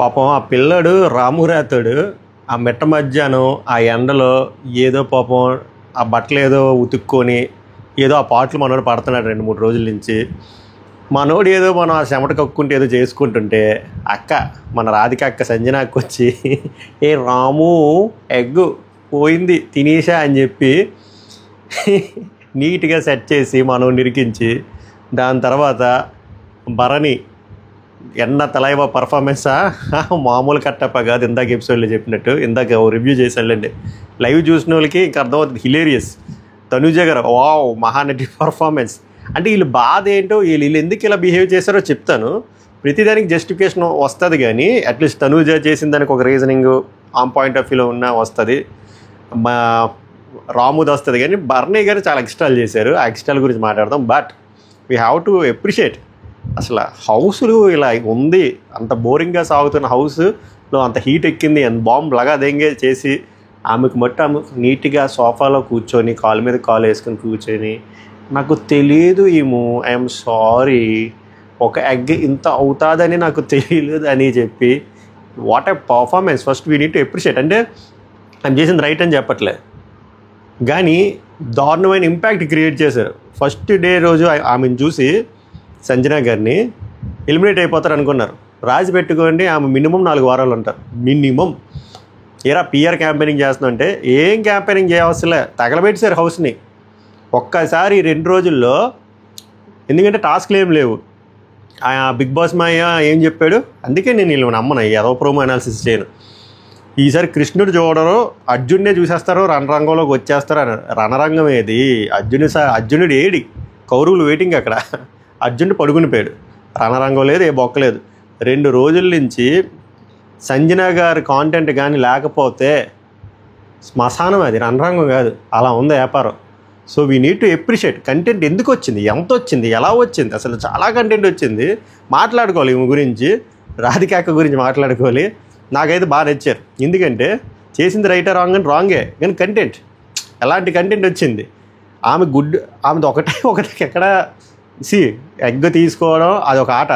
పాపం ఆ పిల్లాడు రామురాతుడు ఆ మిట్ట మధ్యాహ్నం ఆ ఎండలో ఏదో పాపం ఆ బట్టలు ఏదో ఉతుక్కొని ఏదో ఆ పాటలు మనోడు పడుతున్నాడు 2-3 రోజుల నుంచి. మనోడు ఏదో మనం ఆ చెమట కక్కుంటే ఏదో చేసుకుంటుంటే అక్క మన రాధిక అక్క సంజనాకి వచ్చి ఏ రాము ఎగ్గు పోయింది తినేసా అని చెప్పి నీట్గా సెట్ చేసి మనం నిరికించి దాని తర్వాత భరణి ఎన్న తలైవ పర్ఫార్మెన్సా మామూలు కట్టప్ప కాదు. ఇందాక ఎపిసోడ్లో చెప్పినట్టు ఇందాక రివ్యూ చేశానులేండి. లైవ్ చూసిన వాళ్ళకి ఇంకా అర్థమవుతుంది. హిలేరియస్. తనుజ గారు వావ్ మహానటి పర్ఫార్మెన్స్. అంటే వీళ్ళు బాధ ఏంటో వీళ్ళు ఎందుకు ఇలా బిహేవ్ చేశారో చెప్తాను. ప్రతిదానికి జస్టిఫికేషన్ వస్తుంది కానీ అట్లీస్ట్ తనుజ చేసిన దానికి ఒక రీజనింగ్ ఆన్ పాయింట్ ఆఫ్ వ్యూలో ఉన్న వస్తుంది. మా రాముది వస్తుంది కానీ బర్నీ గారు చాలా ఎక్స్ట్రాలు చేశారు. ఆ ఎక్స్ట్రాల గురించి మాట్లాడదాం. But we have to appreciate. అసలు హౌస్లు ఇలా ఉంది, అంత బోరింగ్గా సాగుతున్న హౌస్లో అంత హీట్ ఎక్కింది, అంత బాంబు లగా దెంగే చేసి ఆమెకు మట్టు ఆమె నీట్గా సోఫాలో కూర్చొని కాలు మీద కాలు వేసుకొని కూర్చొని నాకు తెలియదు ఏమో ఐఎమ్ సారీ ఒక ఎగ్ ఇంత అవుతుందని నాకు తెలియలేదు అని చెప్పి what a performance. First we need to appreciate. అంటే ఆమె చేసింది రైట్ అని చెప్పట్లే కానీ దారుణమైన ఇంపాక్ట్ క్రియేట్ చేశారు. ఫస్ట్ డే రోజు ఆమెను చూసి సంజన గారిని ఎలిమినేట్ అయిపోతారు అనుకున్నారు. రాజు పెట్టుకోండి ఆమె మినిమం 4 వారాలు ఉంటారు మినిమం. ఏరా పిఆర్ క్యాంపెయినింగ్ చేస్తుందంటే ఏం క్యాంపెయినింగ్ చేయవలసలే, తగలబెట్టేశారు హౌస్ని ఒక్కసారి 2 రోజుల్లో. ఎందుకంటే టాస్క్లు ఏం లేవు. బిగ్ బాస్ మాయ ఏం చెప్పాడు, అందుకే నేను వీళ్ళు నమ్మను, ఏదో ప్రోమో అనాలిసిస్ చేయను. ఈసారి కృష్ణుడు చూడరు, అర్జున్నే చూసేస్తారు, రణరంగంలోకి వచ్చేస్తారు. రణరంగం ఏది, అర్జునుడు ఏడి, కౌరవులు వెయిటింగ్ అక్కడ. అర్జునుడు పడుకుని పోయాడు, రణరంగం లేదు, ఏ బొక్కలేదు. 2 రోజుల నుంచి సంజన గారి కాంటెంట్ కానీ లేకపోతే శ్మశానం, అది రణరంగం కాదు, అలా ఉంది వ్యాపారం. So we need to appreciate. Content ఎందుకు వచ్చింది, ఎంత వచ్చింది, ఎలా వచ్చింది, అసలు చాలా కంటెంట్ వచ్చింది. మాట్లాడుకోవాలి ఈమె గురించి, రాధికాక గురించి మాట్లాడుకోవాలి. నాకైతే బాగా నచ్చారు. ఎందుకంటే చేసింది రైటా రాంగ్ అని రాంగే కానీ కంటెంట్ ఎలాంటి కంటెంట్ వచ్చింది. ఆమెది ఒకటే ఎక్కడ ఎగ్ తీసుకోవడం అది ఒక ఆట.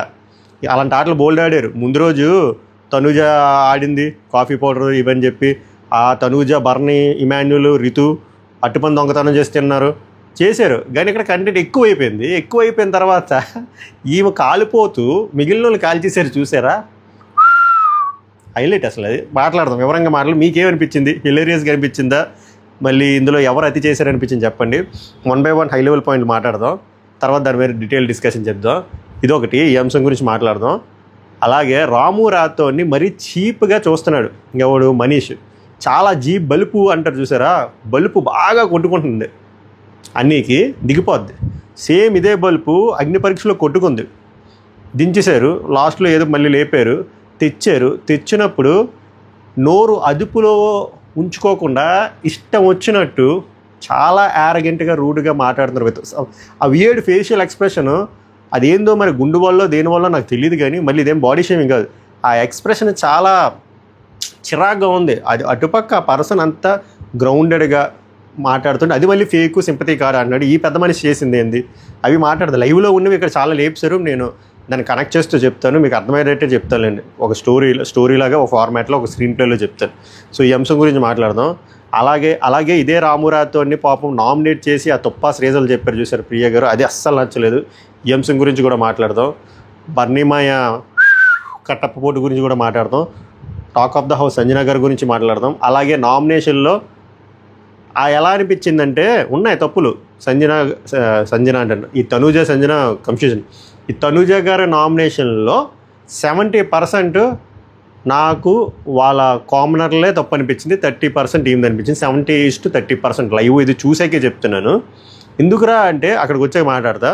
అలాంటి ఆటలు బోల్డ్ ఆడారు. ముందు రోజు తనుజ ఆడింది కాఫీ పౌడర్ ఇవని చెప్పి, ఆ తనుజ బర్నీ ఇమాన్యుల్ రితు అట్టుపని దొంగతనం చేశారు కానీ ఇక్కడ కంటెంట్ ఎక్కువైపోయిన తర్వాత ఈమె కాలిపోతూ మిగిలిన వాళ్ళు కాల్చేశారు. చూసారా, హైలైట్. అసలు అది మాట్లాడదాం వివరంగా మీకేమనిపించింది, హిలేరియస్గా అనిపించిందా, మళ్ళీ ఇందులో ఎవరు అతి చేశారనిపించింది చెప్పండి. 1 by 1 హై లెవెల్ పాయింట్ మాట్లాడదాం, తర్వాత దాని మీద డీటెయిల్ డిస్కషన్ చేద్దాం. ఇదొకటి, ఈ అంశం గురించి మాట్లాడదాం. అలాగే రాము రాథోడ్ని మరీ చీప్గా చూస్తున్నాడు ఎవడు, మనీష్. చాలా బలుపు అంటారు చూసారా, బలుపు బాగా కొట్టుకుంటుంది, అన్నీకి దిగిపోద్ది. సేమ్ ఇదే బల్బు అగ్ని పరీక్షలో కొట్టుకుంది, దించేశారు. లాస్ట్లో ఏదో మళ్ళీ లేపారు, తెచ్చినప్పుడు నోరు అదుపులో ఉంచుకోకుండా ఇష్టం వచ్చినట్టు చాలా యారగెంట్గా రూడ్గా మాట్లాడుతున్నారు. ఆ వియర్డ్ ఫేషియల్ ఎక్స్ప్రెషన్ అదేందో మరి గుండు వల్ల దేనివల్ల నాకు తెలియదు కానీ మళ్ళీ ఇదేం బాడీ షేమింగ్ కాదు. ఆ ఎక్స్ప్రెషన్ చాలా చిరాగ్గా ఉంది. అది అటుపక్క ఆ పర్సన్ అంతా గ్రౌండెడ్గా మాట్లాడుతుంటే అది మళ్ళీ ఫేక్ సింపతి కాదు అన్నాడు. ఈ పెద్ద మనిషి చేసింది ఏంది అవి మాట్లాడదు. లైవ్లో ఉన్నవి ఇక్కడ చాలా లేపుసారు. నేను దాన్ని కనెక్ట్ చేస్తూ చెప్తాను, మీకు అర్థమయ్యేటట్టే చెప్తానులేండి. ఒక స్టోరీలాగా ఒక ఫార్మాట్లో ఒక స్క్రీన్ ప్లేలో చెప్తాను. సో ఈ అంశం గురించి మాట్లాడదాం. అలాగే ఇదే రాము రాథోడ్ని పాపం నామినేట్ చేసి ఆ తుప్పాస్ రీజన్లు చెప్పారు చూసారు ప్రియ గారు, అది అస్సలు నచ్చలేదు. ఈ అంశం గురించి కూడా మాట్లాడదాం. బర్నిమాయ కట్టప్ప పోటు గురించి కూడా మాట్లాడదాం. Talk of the house Sanjana గారి గురించి మాట్లాడదాం. అలాగే నామినేషన్లో ఎలా అనిపించిందంటే ఉన్నాయి తప్పులు. సంజన అంటాను, ఈ సంజన కన్ఫ్యూజన్. ఈ తనుజ గారి నామినేషన్లో 70% నాకు వాళ్ళ కామనర్లే తప్పు అనిపించింది, 30% ఈమెది అనిపించింది. 70:30% లైవ్ ఇది చూసాకే చెప్తున్నాను. ఎందుకురా అంటే అక్కడికి వచ్చాక మాట్లాడతా.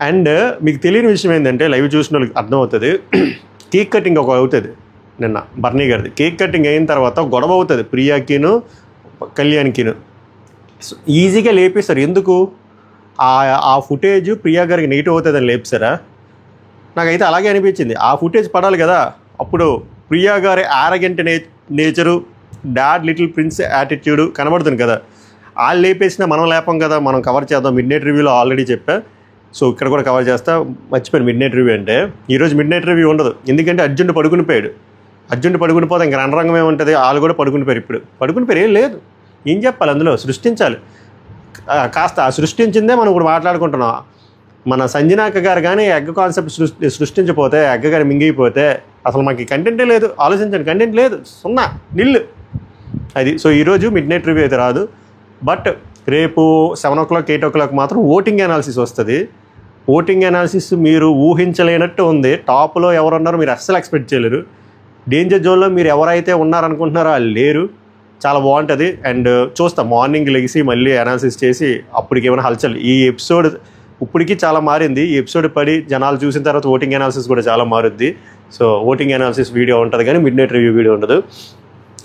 అండ్ మీకు తెలియని విషయం ఏంటంటే లైవ్ చూసిన వాళ్ళకి అర్థమవుతుంది. కేక్ కటింగ్ ఒక అవుతుంది నిన్న బర్నీ గారిది. కేక్ కటింగ్ అయిన తర్వాత గొడవ అవుతుంది ప్రియాకిను కళ్యాణ్కిను. ఈజీగా లేపేస్తారు. ఎందుకు ఆ ఫుటేజ్ ప్రియా గారికి నెగిటివ్ అవుతుందని లేపుసారా? నాకైతే అలాగే అనిపించింది. ఆ ఫుటేజ్ పడాలి కదా. అప్పుడు ప్రియా గారి arrogant nature, dad little prince attitude కనబడుతుంది కదా. వాళ్ళు లేపేసినా మనం లేపం కదా, మనం కవర్ చేద్దాం. మిడ్ నైట్ రివ్యూలో ఆల్రెడీ చెప్పా, సో ఇక్కడ కూడా కవర్ చేస్తా. మర్చిపోయాను మిడ్ నైట్ రివ్యూ అంటే. ఈరోజు మిడ్ నైట్ రివ్యూ ఉండదు, ఎందుకంటే అర్జునుడు పడుకుని పోయాడు. అర్జునుడు పడుకుని పోతే ఇంకా రణరంగం ఏముంటుంది, వాళ్ళు కూడా పడుకునిపోయారు. ఇప్పుడు పడుకునిపోయారు, ఏం లేదు. ఏం చెప్పాలి అందులో, సృష్టించాలి. కాస్త సృష్టించిందే మనం ఇప్పుడు మాట్లాడుకుంటున్నాం. మన సంజనాక గారు కానీ ఎగ్ కాన్సెప్ట్ సృష్టించకపోతే, ఎగ్ కానీ మింగిపోతే అసలు మాకు కంటెంటే లేదు. ఆలోచించండి, కంటెంట్ లేదు, సున్నా, నిల్లు అది. సో ఈరోజు మిడ్ నైట్ రివ్యూ అయితే రాదు, బట్ రేపు 7 o'clock 8 o'clock మాత్రం ఓటింగ్ అనాలిసిస్ వస్తుంది. ఓటింగ్ అనాలిసిస్ మీరు ఊహించలేనట్టు ఉంది. టాప్లో ఎవరున్నారో మీరు అస్సలు ఎక్స్పెక్ట్ చేయలేరు. డేంజర్ జోన్లో మీరు ఎవరైతే ఉన్నారనుకుంటున్నారో వాళ్ళు లేరు. చాలా బాగుంటుంది. అండ్ చూస్తాం మార్నింగ్ లెగిసి మళ్ళీ అనాలిసిస్ చేసి అప్పటికి ఏమైనా హల్చల్. ఈ ఎపిసోడ్ ఇప్పటికీ చాలా మారింది. ఈ ఎపిసోడ్ పడి జనాలు చూసిన తర్వాత ఓటింగ్ అనాలిసిస్ కూడా చాలా మారుద్ది. సో ఓటింగ్ అనాలిసిస్ వీడియో ఉంటుంది కానీ మిడ్ నైట్ రివ్యూ వీడియో ఉండదు.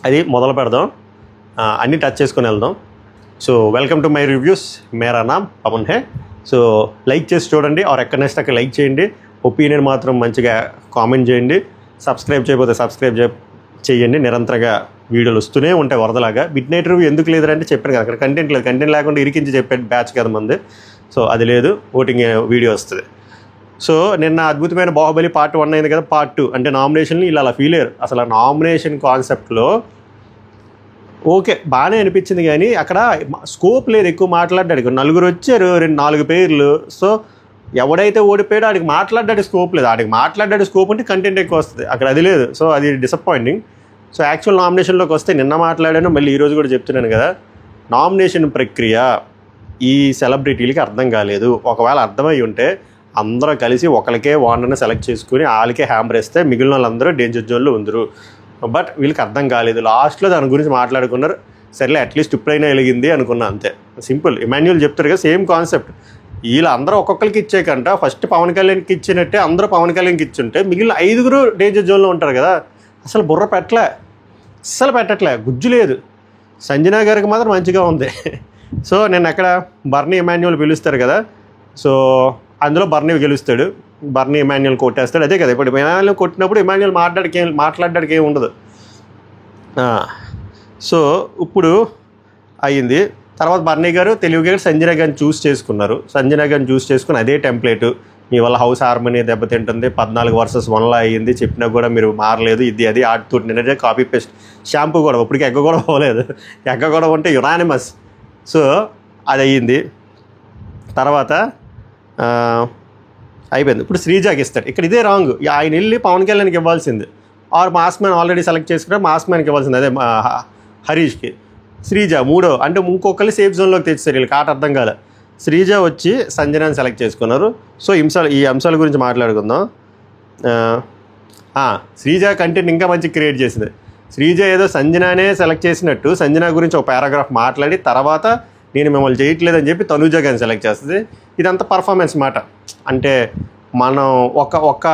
అది మొదలు పెడదాం, అన్నీ టచ్ చేసుకొని వెళ్దాం. So welcome to my reviews. Mera NAM Pawan hey. So like చేసి చూడండి, ఆర్ ఎక్కడ నెక్స్ట్ అక్కడ లైక్ చేయండి. ఒపీనియన్ మాత్రం మంచిగా కామెంట్ చేయండి. సబ్స్క్రైబ్ చేయకపోతే సబ్స్క్రైబ్ చేయండి. నిరంతరంగా వీడియోలు వస్తూనే ఉంటాయి వరదలాగా. మిడ్ నైట్ రివ్యూ ఎందుకు లేదంటే చెప్పాను కదా, అక్కడ కంటెంట్ లేదు. కంటెంట్ లేకుండా ఇరికించి చెప్పే బ్యాచ్ కదా మంది. సో అది లేదు, ఓటింగ్ వీడియో వస్తుంది. సో నిన్న అద్భుతమైన బాహుబలి పార్ట్ 1 అయింది కదా, పార్ట్ 2 అంటే నామినేషన్లు ఇలా అలా ఫీల్ అయ్యారు. అసలు ఆ నామినేషన్ కాన్సెప్ట్లో ఓకే బాగానే అనిపించింది, కానీ అక్కడ స్కోప్ లేదు ఎక్కువ మాట్లాడ్డానికి. 4 వచ్చారు, 4 పేర్లు. సో ఎవడైతే ఓడిపోయాడో ఆడికి మాట్లాడ్డానికి స్కోప్ లేదు. ఆడికి మాట్లాడ్డానికి స్కోప్ ఉంటే కంటెంట్ ఎక్కువ వస్తుంది, అక్కడ అది లేదు. సో అది డిసప్పాయింటింగ్. సో యాక్చువల్ నామినేషన్లోకి వస్తే నిన్న మాట్లాడాను, మళ్ళీ ఈరోజు కూడా చెప్తున్నాను కదా, నామినేషన్ ప్రక్రియ ఈ సెలబ్రిటీలకి అర్థం కాలేదు. ఒకవేళ అర్థమై ఉంటే అందరూ కలిసి ఒకరికే వార్నర్ని సెలెక్ట్ చేసుకుని వాళ్ళకే హ్యామర్ వేస్తే మిగిలిన వాళ్ళందరూ డేంజర్ జోన్లో ఉందరు. బట్ వీళ్ళకి అర్థం కాలేదు. లాస్ట్లో దాని గురించి మాట్లాడుకున్నారు. సరేలే అట్లీస్ట్ ఇప్పుడైనా వెలిగింది అనుకున్నా, అంతే. సింపుల్. ఇమాన్యుయల్ చెప్తారు కదా, సేమ్ కాన్సెప్ట్. వీళ్ళు అందరూ ఒక్కొక్కరికి ఇచ్చేకంట ఫస్ట్ పవన్ కళ్యాణ్కి ఇచ్చినట్టే అందరూ పవన్ కళ్యాణ్కి ఇచ్చుంటే మిగిలిన 5 డేంజర్ జోన్లో ఉంటారు కదా. అసలు బుర్ర పెట్టట్లే, గుజ్జు లేదు. సంజనా గారికి మాత్రం మంచిగా ఉంది. సో నేను అక్కడ బర్నీ ఇమాన్యుయల్ పిలుస్తారు కదా, సో అందులో బర్నీ గెలుస్తాడు. బర్నీ ఇమాన్యుయల్ కొట్టేస్తాడు, అదే కదా. ఇప్పుడు ఇమాన్యుయల్ కొట్టినప్పుడు ఇమాన్యుయల్ మాట్లాడడానికి ఏమి ఉండదు. సో ఇప్పుడు అయ్యింది. తర్వాత బర్నీ గారు తెలివిగా సంజనా గారిని చూస్ చేసుకుని అదే టెంప్లెట్, మీ వల్ల హౌస్ హార్మోనీ దెబ్బతింటుంది, 14 versus 1 అయ్యింది, చెప్పినా కూడా మీరు మారలేదు, ఇది అది ఆడుతూ నిన్నదే కాపీ పేస్ట్. షాంపూ కూడా ఇప్పటికి ఎగ్గ కూడా పోలేదు, ఎగ్గ కూడా ఉంటే యునానిమస్. సో అది అయ్యింది. తర్వాత అయిపోయింది. ఇప్పుడు శ్రీజాకి ఇస్తాడు. ఇక్కడ ఇదే రాంగ్. ఆయన వెళ్ళి పవన్ కళ్యాణ్కి ఇవ్వాల్సింది, or mass man already select చేసుకుంటే మాస్ మ్యాన్కి ఇవ్వాల్సింది, అదే హరీష్కి. శ్రీజ మూడో అంటే ఇంకొకళ్ళు సేఫ్ జోన్లోకి తెచ్చారు. వీళ్ళకి ఆట అర్థం కాలే. శ్రీజ వచ్చి సంజనాని సెలెక్ట్ చేసుకున్నారు. సో ఈ అంశాల గురించి మాట్లాడుకుందాం. శ్రీజ కంటెంట్ ఇంకా మంచి క్రియేట్ చేసింది. శ్రీజ ఏదో సంజనానే సెలెక్ట్ చేసినట్టు సంజనా గురించి ఒక పారాగ్రాఫ్ మాట్లాడి తర్వాత నేను మిమ్మల్ని చేయట్లేదని చెప్పి తనూజ గారిని సెలెక్ట్ చేస్తుంది. ఇదంతా పర్ఫార్మెన్స్ మాట. అంటే మనం ఒక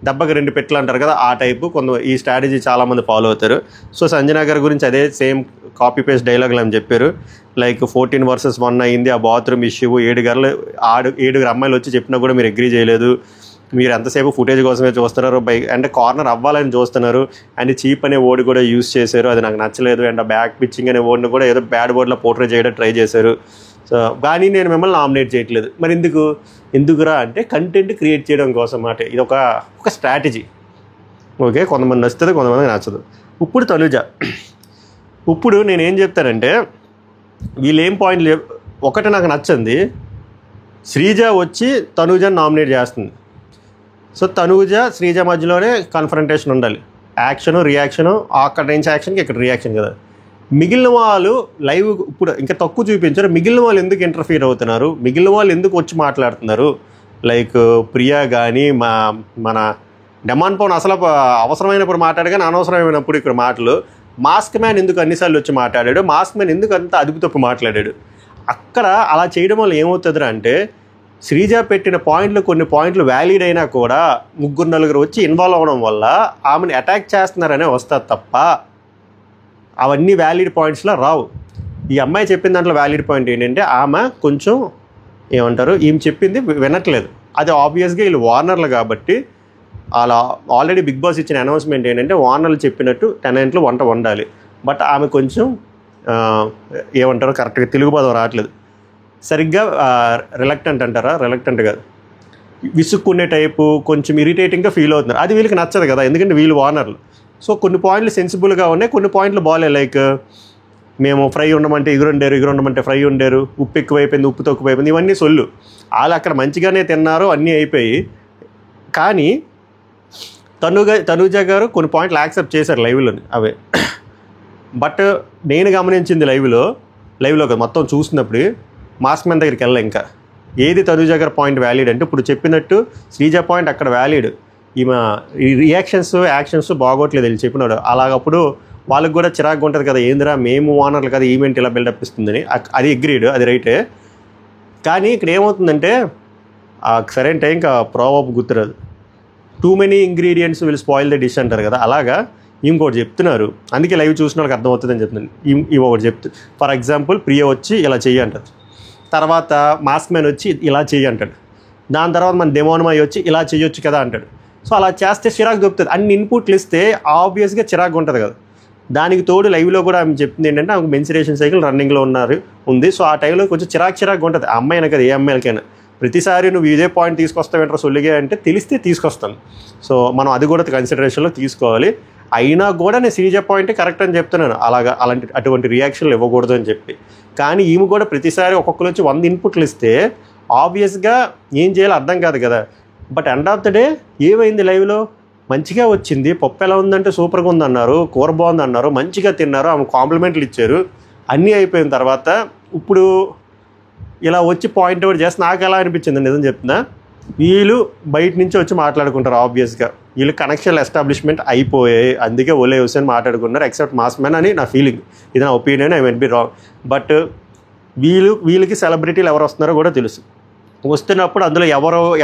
దెబ్బకి 2 పెట్లు అంటారు కదా, ఆ టైపు ఈ స్ట్రాటజీ చాలామంది ఫాలో అవుతారు. సో సంజనా గారి గురించి అదే సేమ్ కాపీ పేస్ట్ డైలాగులు అని చెప్పారు. లైక్ 14 versus 1 అయింది, ఆ బాత్రూమ్ ఇష్యూ, 7 అమ్మాయిలు వచ్చి చెప్పినా కూడా మీరు అగ్రీ చేయలేదు, మీరు ఎంతసేపు ఫుటేజ్ కోసమే చూస్తున్నారు, అంటే కార్నర్ అవ్వాలని చూస్తున్నారు, అండ్ చీప్ అనే వర్డ్ కూడా యూజ్ చేశారు, అది నాకు నచ్చలేదు. అండ్ ఆ బ్యాక్ పిచ్చింగ్ అనే వర్డ్ని కూడా ఏదో బ్యాడ్ వర్డ్లో పోర్ట్రే చేయడం ట్రై చేశారు. సో కానీ నేను మిమ్మల్ని నామినేట్ చేయట్లేదు. మరి ఎందుకురా అంటే కంటెంట్ క్రియేట్ చేయడం కోసం మాట. ఇది ఒక స్ట్రాటజీ. ఓకే, కొంతమంది నచ్చుతుంది, కొంతమంది నచ్చదు. ఇప్పుడు తనుజ, ఇప్పుడు నేనేం చెప్తానంటే వీళ్ళు ఏం పాయింట్లు ఒకటి నాకు నచ్చింది, శ్రీజ వచ్చి తనుజని నామినేట్ చేస్తుంది. సో తనూజ శ్రీజ మధ్యలోనే కన్ఫరంటేషన్ ఉండాలి, యాక్షను రియాక్షను, అక్కడ నుంచి యాక్షన్కి ఇక్కడ రియాక్షన్ కదా. మిగిలిన వాళ్ళు లైవ్ ఇప్పుడు ఇంకా తక్కువ చూపించారు. మిగిలిన వాళ్ళు ఎందుకు ఇంటర్ఫీర్ అవుతున్నారు, మిగిలిన వాళ్ళు ఎందుకు వచ్చి మాట్లాడుతున్నారు. లైక్ ప్రియా కానీ మన డెమాన్ పవన్ అసలు అవసరమైనప్పుడు మాట్లాడు కానీ అనవసరమైనప్పుడు ఇక్కడ మాటలు. మాస్క్ మ్యాన్ ఎందుకు అన్నిసార్లు వచ్చి మాట్లాడాడు, మాస్క్ మ్యాన్ ఎందుకు అంత అదుపు తప్పు మాట్లాడాడు. అక్కడ అలా చేయడం వల్ల ఏమవుతుందిరా అంటే శ్రీజ పెట్టిన కొన్ని పాయింట్లు వ్యాలిడ్ అయినా కూడా 3-4 వచ్చి ఇన్వాల్వ్ అవ్వడం వల్ల ఆమెను అటాక్ చేస్తున్నారనే వస్తుంది తప్ప అవన్నీ వ్యాలిడ్ పాయింట్స్లో రావు. ఈ అమ్మాయి చెప్పిన దాంట్లో వ్యాలిడ్ పాయింట్ ఏంటంటే ఆమె కొంచెం ఏమంటారు ఈమె చెప్పింది వినట్లేదు. అది ఆబ్వియస్గా వీళ్ళు వార్నర్లు కాబట్టి అలా ఆల్రెడీ బిగ్ బాస్ ఇచ్చిన అనౌన్స్మెంట్ ఏంటంటే వార్నర్లు చెప్పినట్టు 10 వంట వండాలి. బట్ ఆమె కొంచెం ఏమంటారు కరెక్ట్గా తెలుగు పదం రావట్లేదు, సరిగ్గా రిలక్టెంట్ అంటారా, రిలక్టెంట్ కాదు, విసుక్కునే టైపు, కొంచెం ఇరిటేటింగ్గా ఫీల్ అవుతున్నారు. అది వీళ్ళకి నచ్చదు కదా, ఎందుకంటే వీళ్ళు వార్నర్లు. సో కొన్ని పాయింట్లు సెన్సిబుల్గా ఉన్నాయి, కొన్ని పాయింట్లు బాగాలేదు. లైక్ మేము ఫ్రై ఉండమంటే ఎగురు ఉండమంటే ఫ్రై ఉండేరు, ఉప్పు ఎక్కువైపోయింది, ఉప్పు తక్కువైపోయింది, ఇవన్నీ సొల్లు. వాళ్ళు అక్కడ మంచిగానే తిన్నారు, అన్నీ అయిపోయి. కానీ తనూజ గారు కొన్ని పాయింట్లు యాక్సెప్ట్ చేశారు లైవ్లోని అవే. బట్ నేను గమనించింది లైవ్లో మొత్తం చూసినప్పుడు మాస్క్ మ్యాన్ దగ్గరికి వెళ్ళా. ఇంకా ఏది తనూజ గారి పాయింట్ వ్యాలిడ్ అంటే, ఇప్పుడు చెప్పినట్టు శ్రీజ పాయింట్ అక్కడ వ్యాలిడ్. ఈమె రియాక్షన్స్ యాక్షన్స్ బాగోట్లేదు వెళ్ళి చెప్పినాడు. అలాగప్పుడు వాళ్ళకి కూడా చిరాకుగా ఉంటుంది కదా, ఏందిరా మేము ఓనర్లు కదా ఈవెంట్ ఇలా బిల్డప్ ఇస్తుందని. అది అగ్రీడ్, అది రైటే. కానీ ఇక్కడ ఏమవుతుందంటే సరైన టైంకి ప్రోవర్బ్ గుర్తురాదు. Too many ingredients will spoil the dish అంటారు కదా, అలాగా ఇంకోటి చెప్తున్నారు. అందుకే లైవ్ చూసిన వాళ్ళకి అర్థమవుతుందని చెప్తున్నాను. ఇవి ఒకటి ఫర్ ఎగ్జాంపుల్ ప్రియ వచ్చి ఇలా చెయ్యి అంటారు, తర్వాత మాస్క్ మ్యాన్ వచ్చి ఇలా చెయ్యి అంటాడు, దాని తర్వాత మన డెమోనమాయి వచ్చి ఇలా చెయ్యొచ్చు కదా అంటాడు. సో అలా చేస్తే చిరాకు దొరుకుతుంది. అన్ని ఇన్పుట్లు ఇస్తే ఆబ్వియస్గా చిరాకు ఉంటుంది కదా. దానికి తోడు లైవ్లో కూడా ఆమె చెప్తుంది ఏంటంటే ఆమెకు మెన్సురేషన్ సైకిల్ రన్నింగ్లో ఉంది. సో ఆ టైంలో కొంచెం చిరాకు ఉంటుంది. ఆ అమ్మాయినా కదా, ఏ అమ్మాయిలకైనా. ప్రతిసారి నువ్వు ఇదే పాయింట్ తీసుకొస్తావేంటారు సొల్లిగా అంటే తెలిస్తే తీసుకొస్తాను. సో మనం అది కూడా కన్సిడరేషన్లో తీసుకోవాలి. అయినా కూడా నేను శ్రీజ పాయింట్ కరెక్ట్ అని చెప్తున్నాను, అటువంటి రియాక్షన్లు ఇవ్వకూడదు అని చెప్పి. కానీ ఈమె కూడా ప్రతిసారి ఒక్కొక్కరు వచ్చి 100 ఇన్పుట్లు ఇస్తే ఆబ్వియస్గా ఏం చేయాలో అర్థం కాదు కదా. But end of the day ఏమైంది, లైవ్లో మంచిగా వచ్చింది, పప్పు ఎలా ఉందంటే సూపర్గా ఉందన్నారు, కూర బాగుందన్నారు, మంచిగా తిన్నారు, ఆమె కాంప్లిమెంట్లు ఇచ్చారు, అన్నీ అయిపోయిన తర్వాత ఇప్పుడు ఇలా వచ్చి పాయింట్ అవుట్ చేస్తే నాకు ఎలా అనిపించింది నిజం చెప్తున్నా. వీళ్ళు బయట నుంచి వచ్చి మాట్లాడుకుంటారు ఆబ్వియస్గా, వీళ్ళు కనెక్షన్ ఎస్టాబ్లిష్మెంట్ అయిపోయాయి, అందుకే ఓలే హుసేన్ మాట్లాడుకున్నారు ఎక్సెప్ట్ మాస్ మ్యాన్ అని నా ఫీలింగ్. ఇది నా opinion, I might be wrong. But వీళ్ళకి సెలబ్రిటీలు ఎవరు వస్తున్నారో కూడా తెలుసు. వస్తున్నప్పుడు అందులో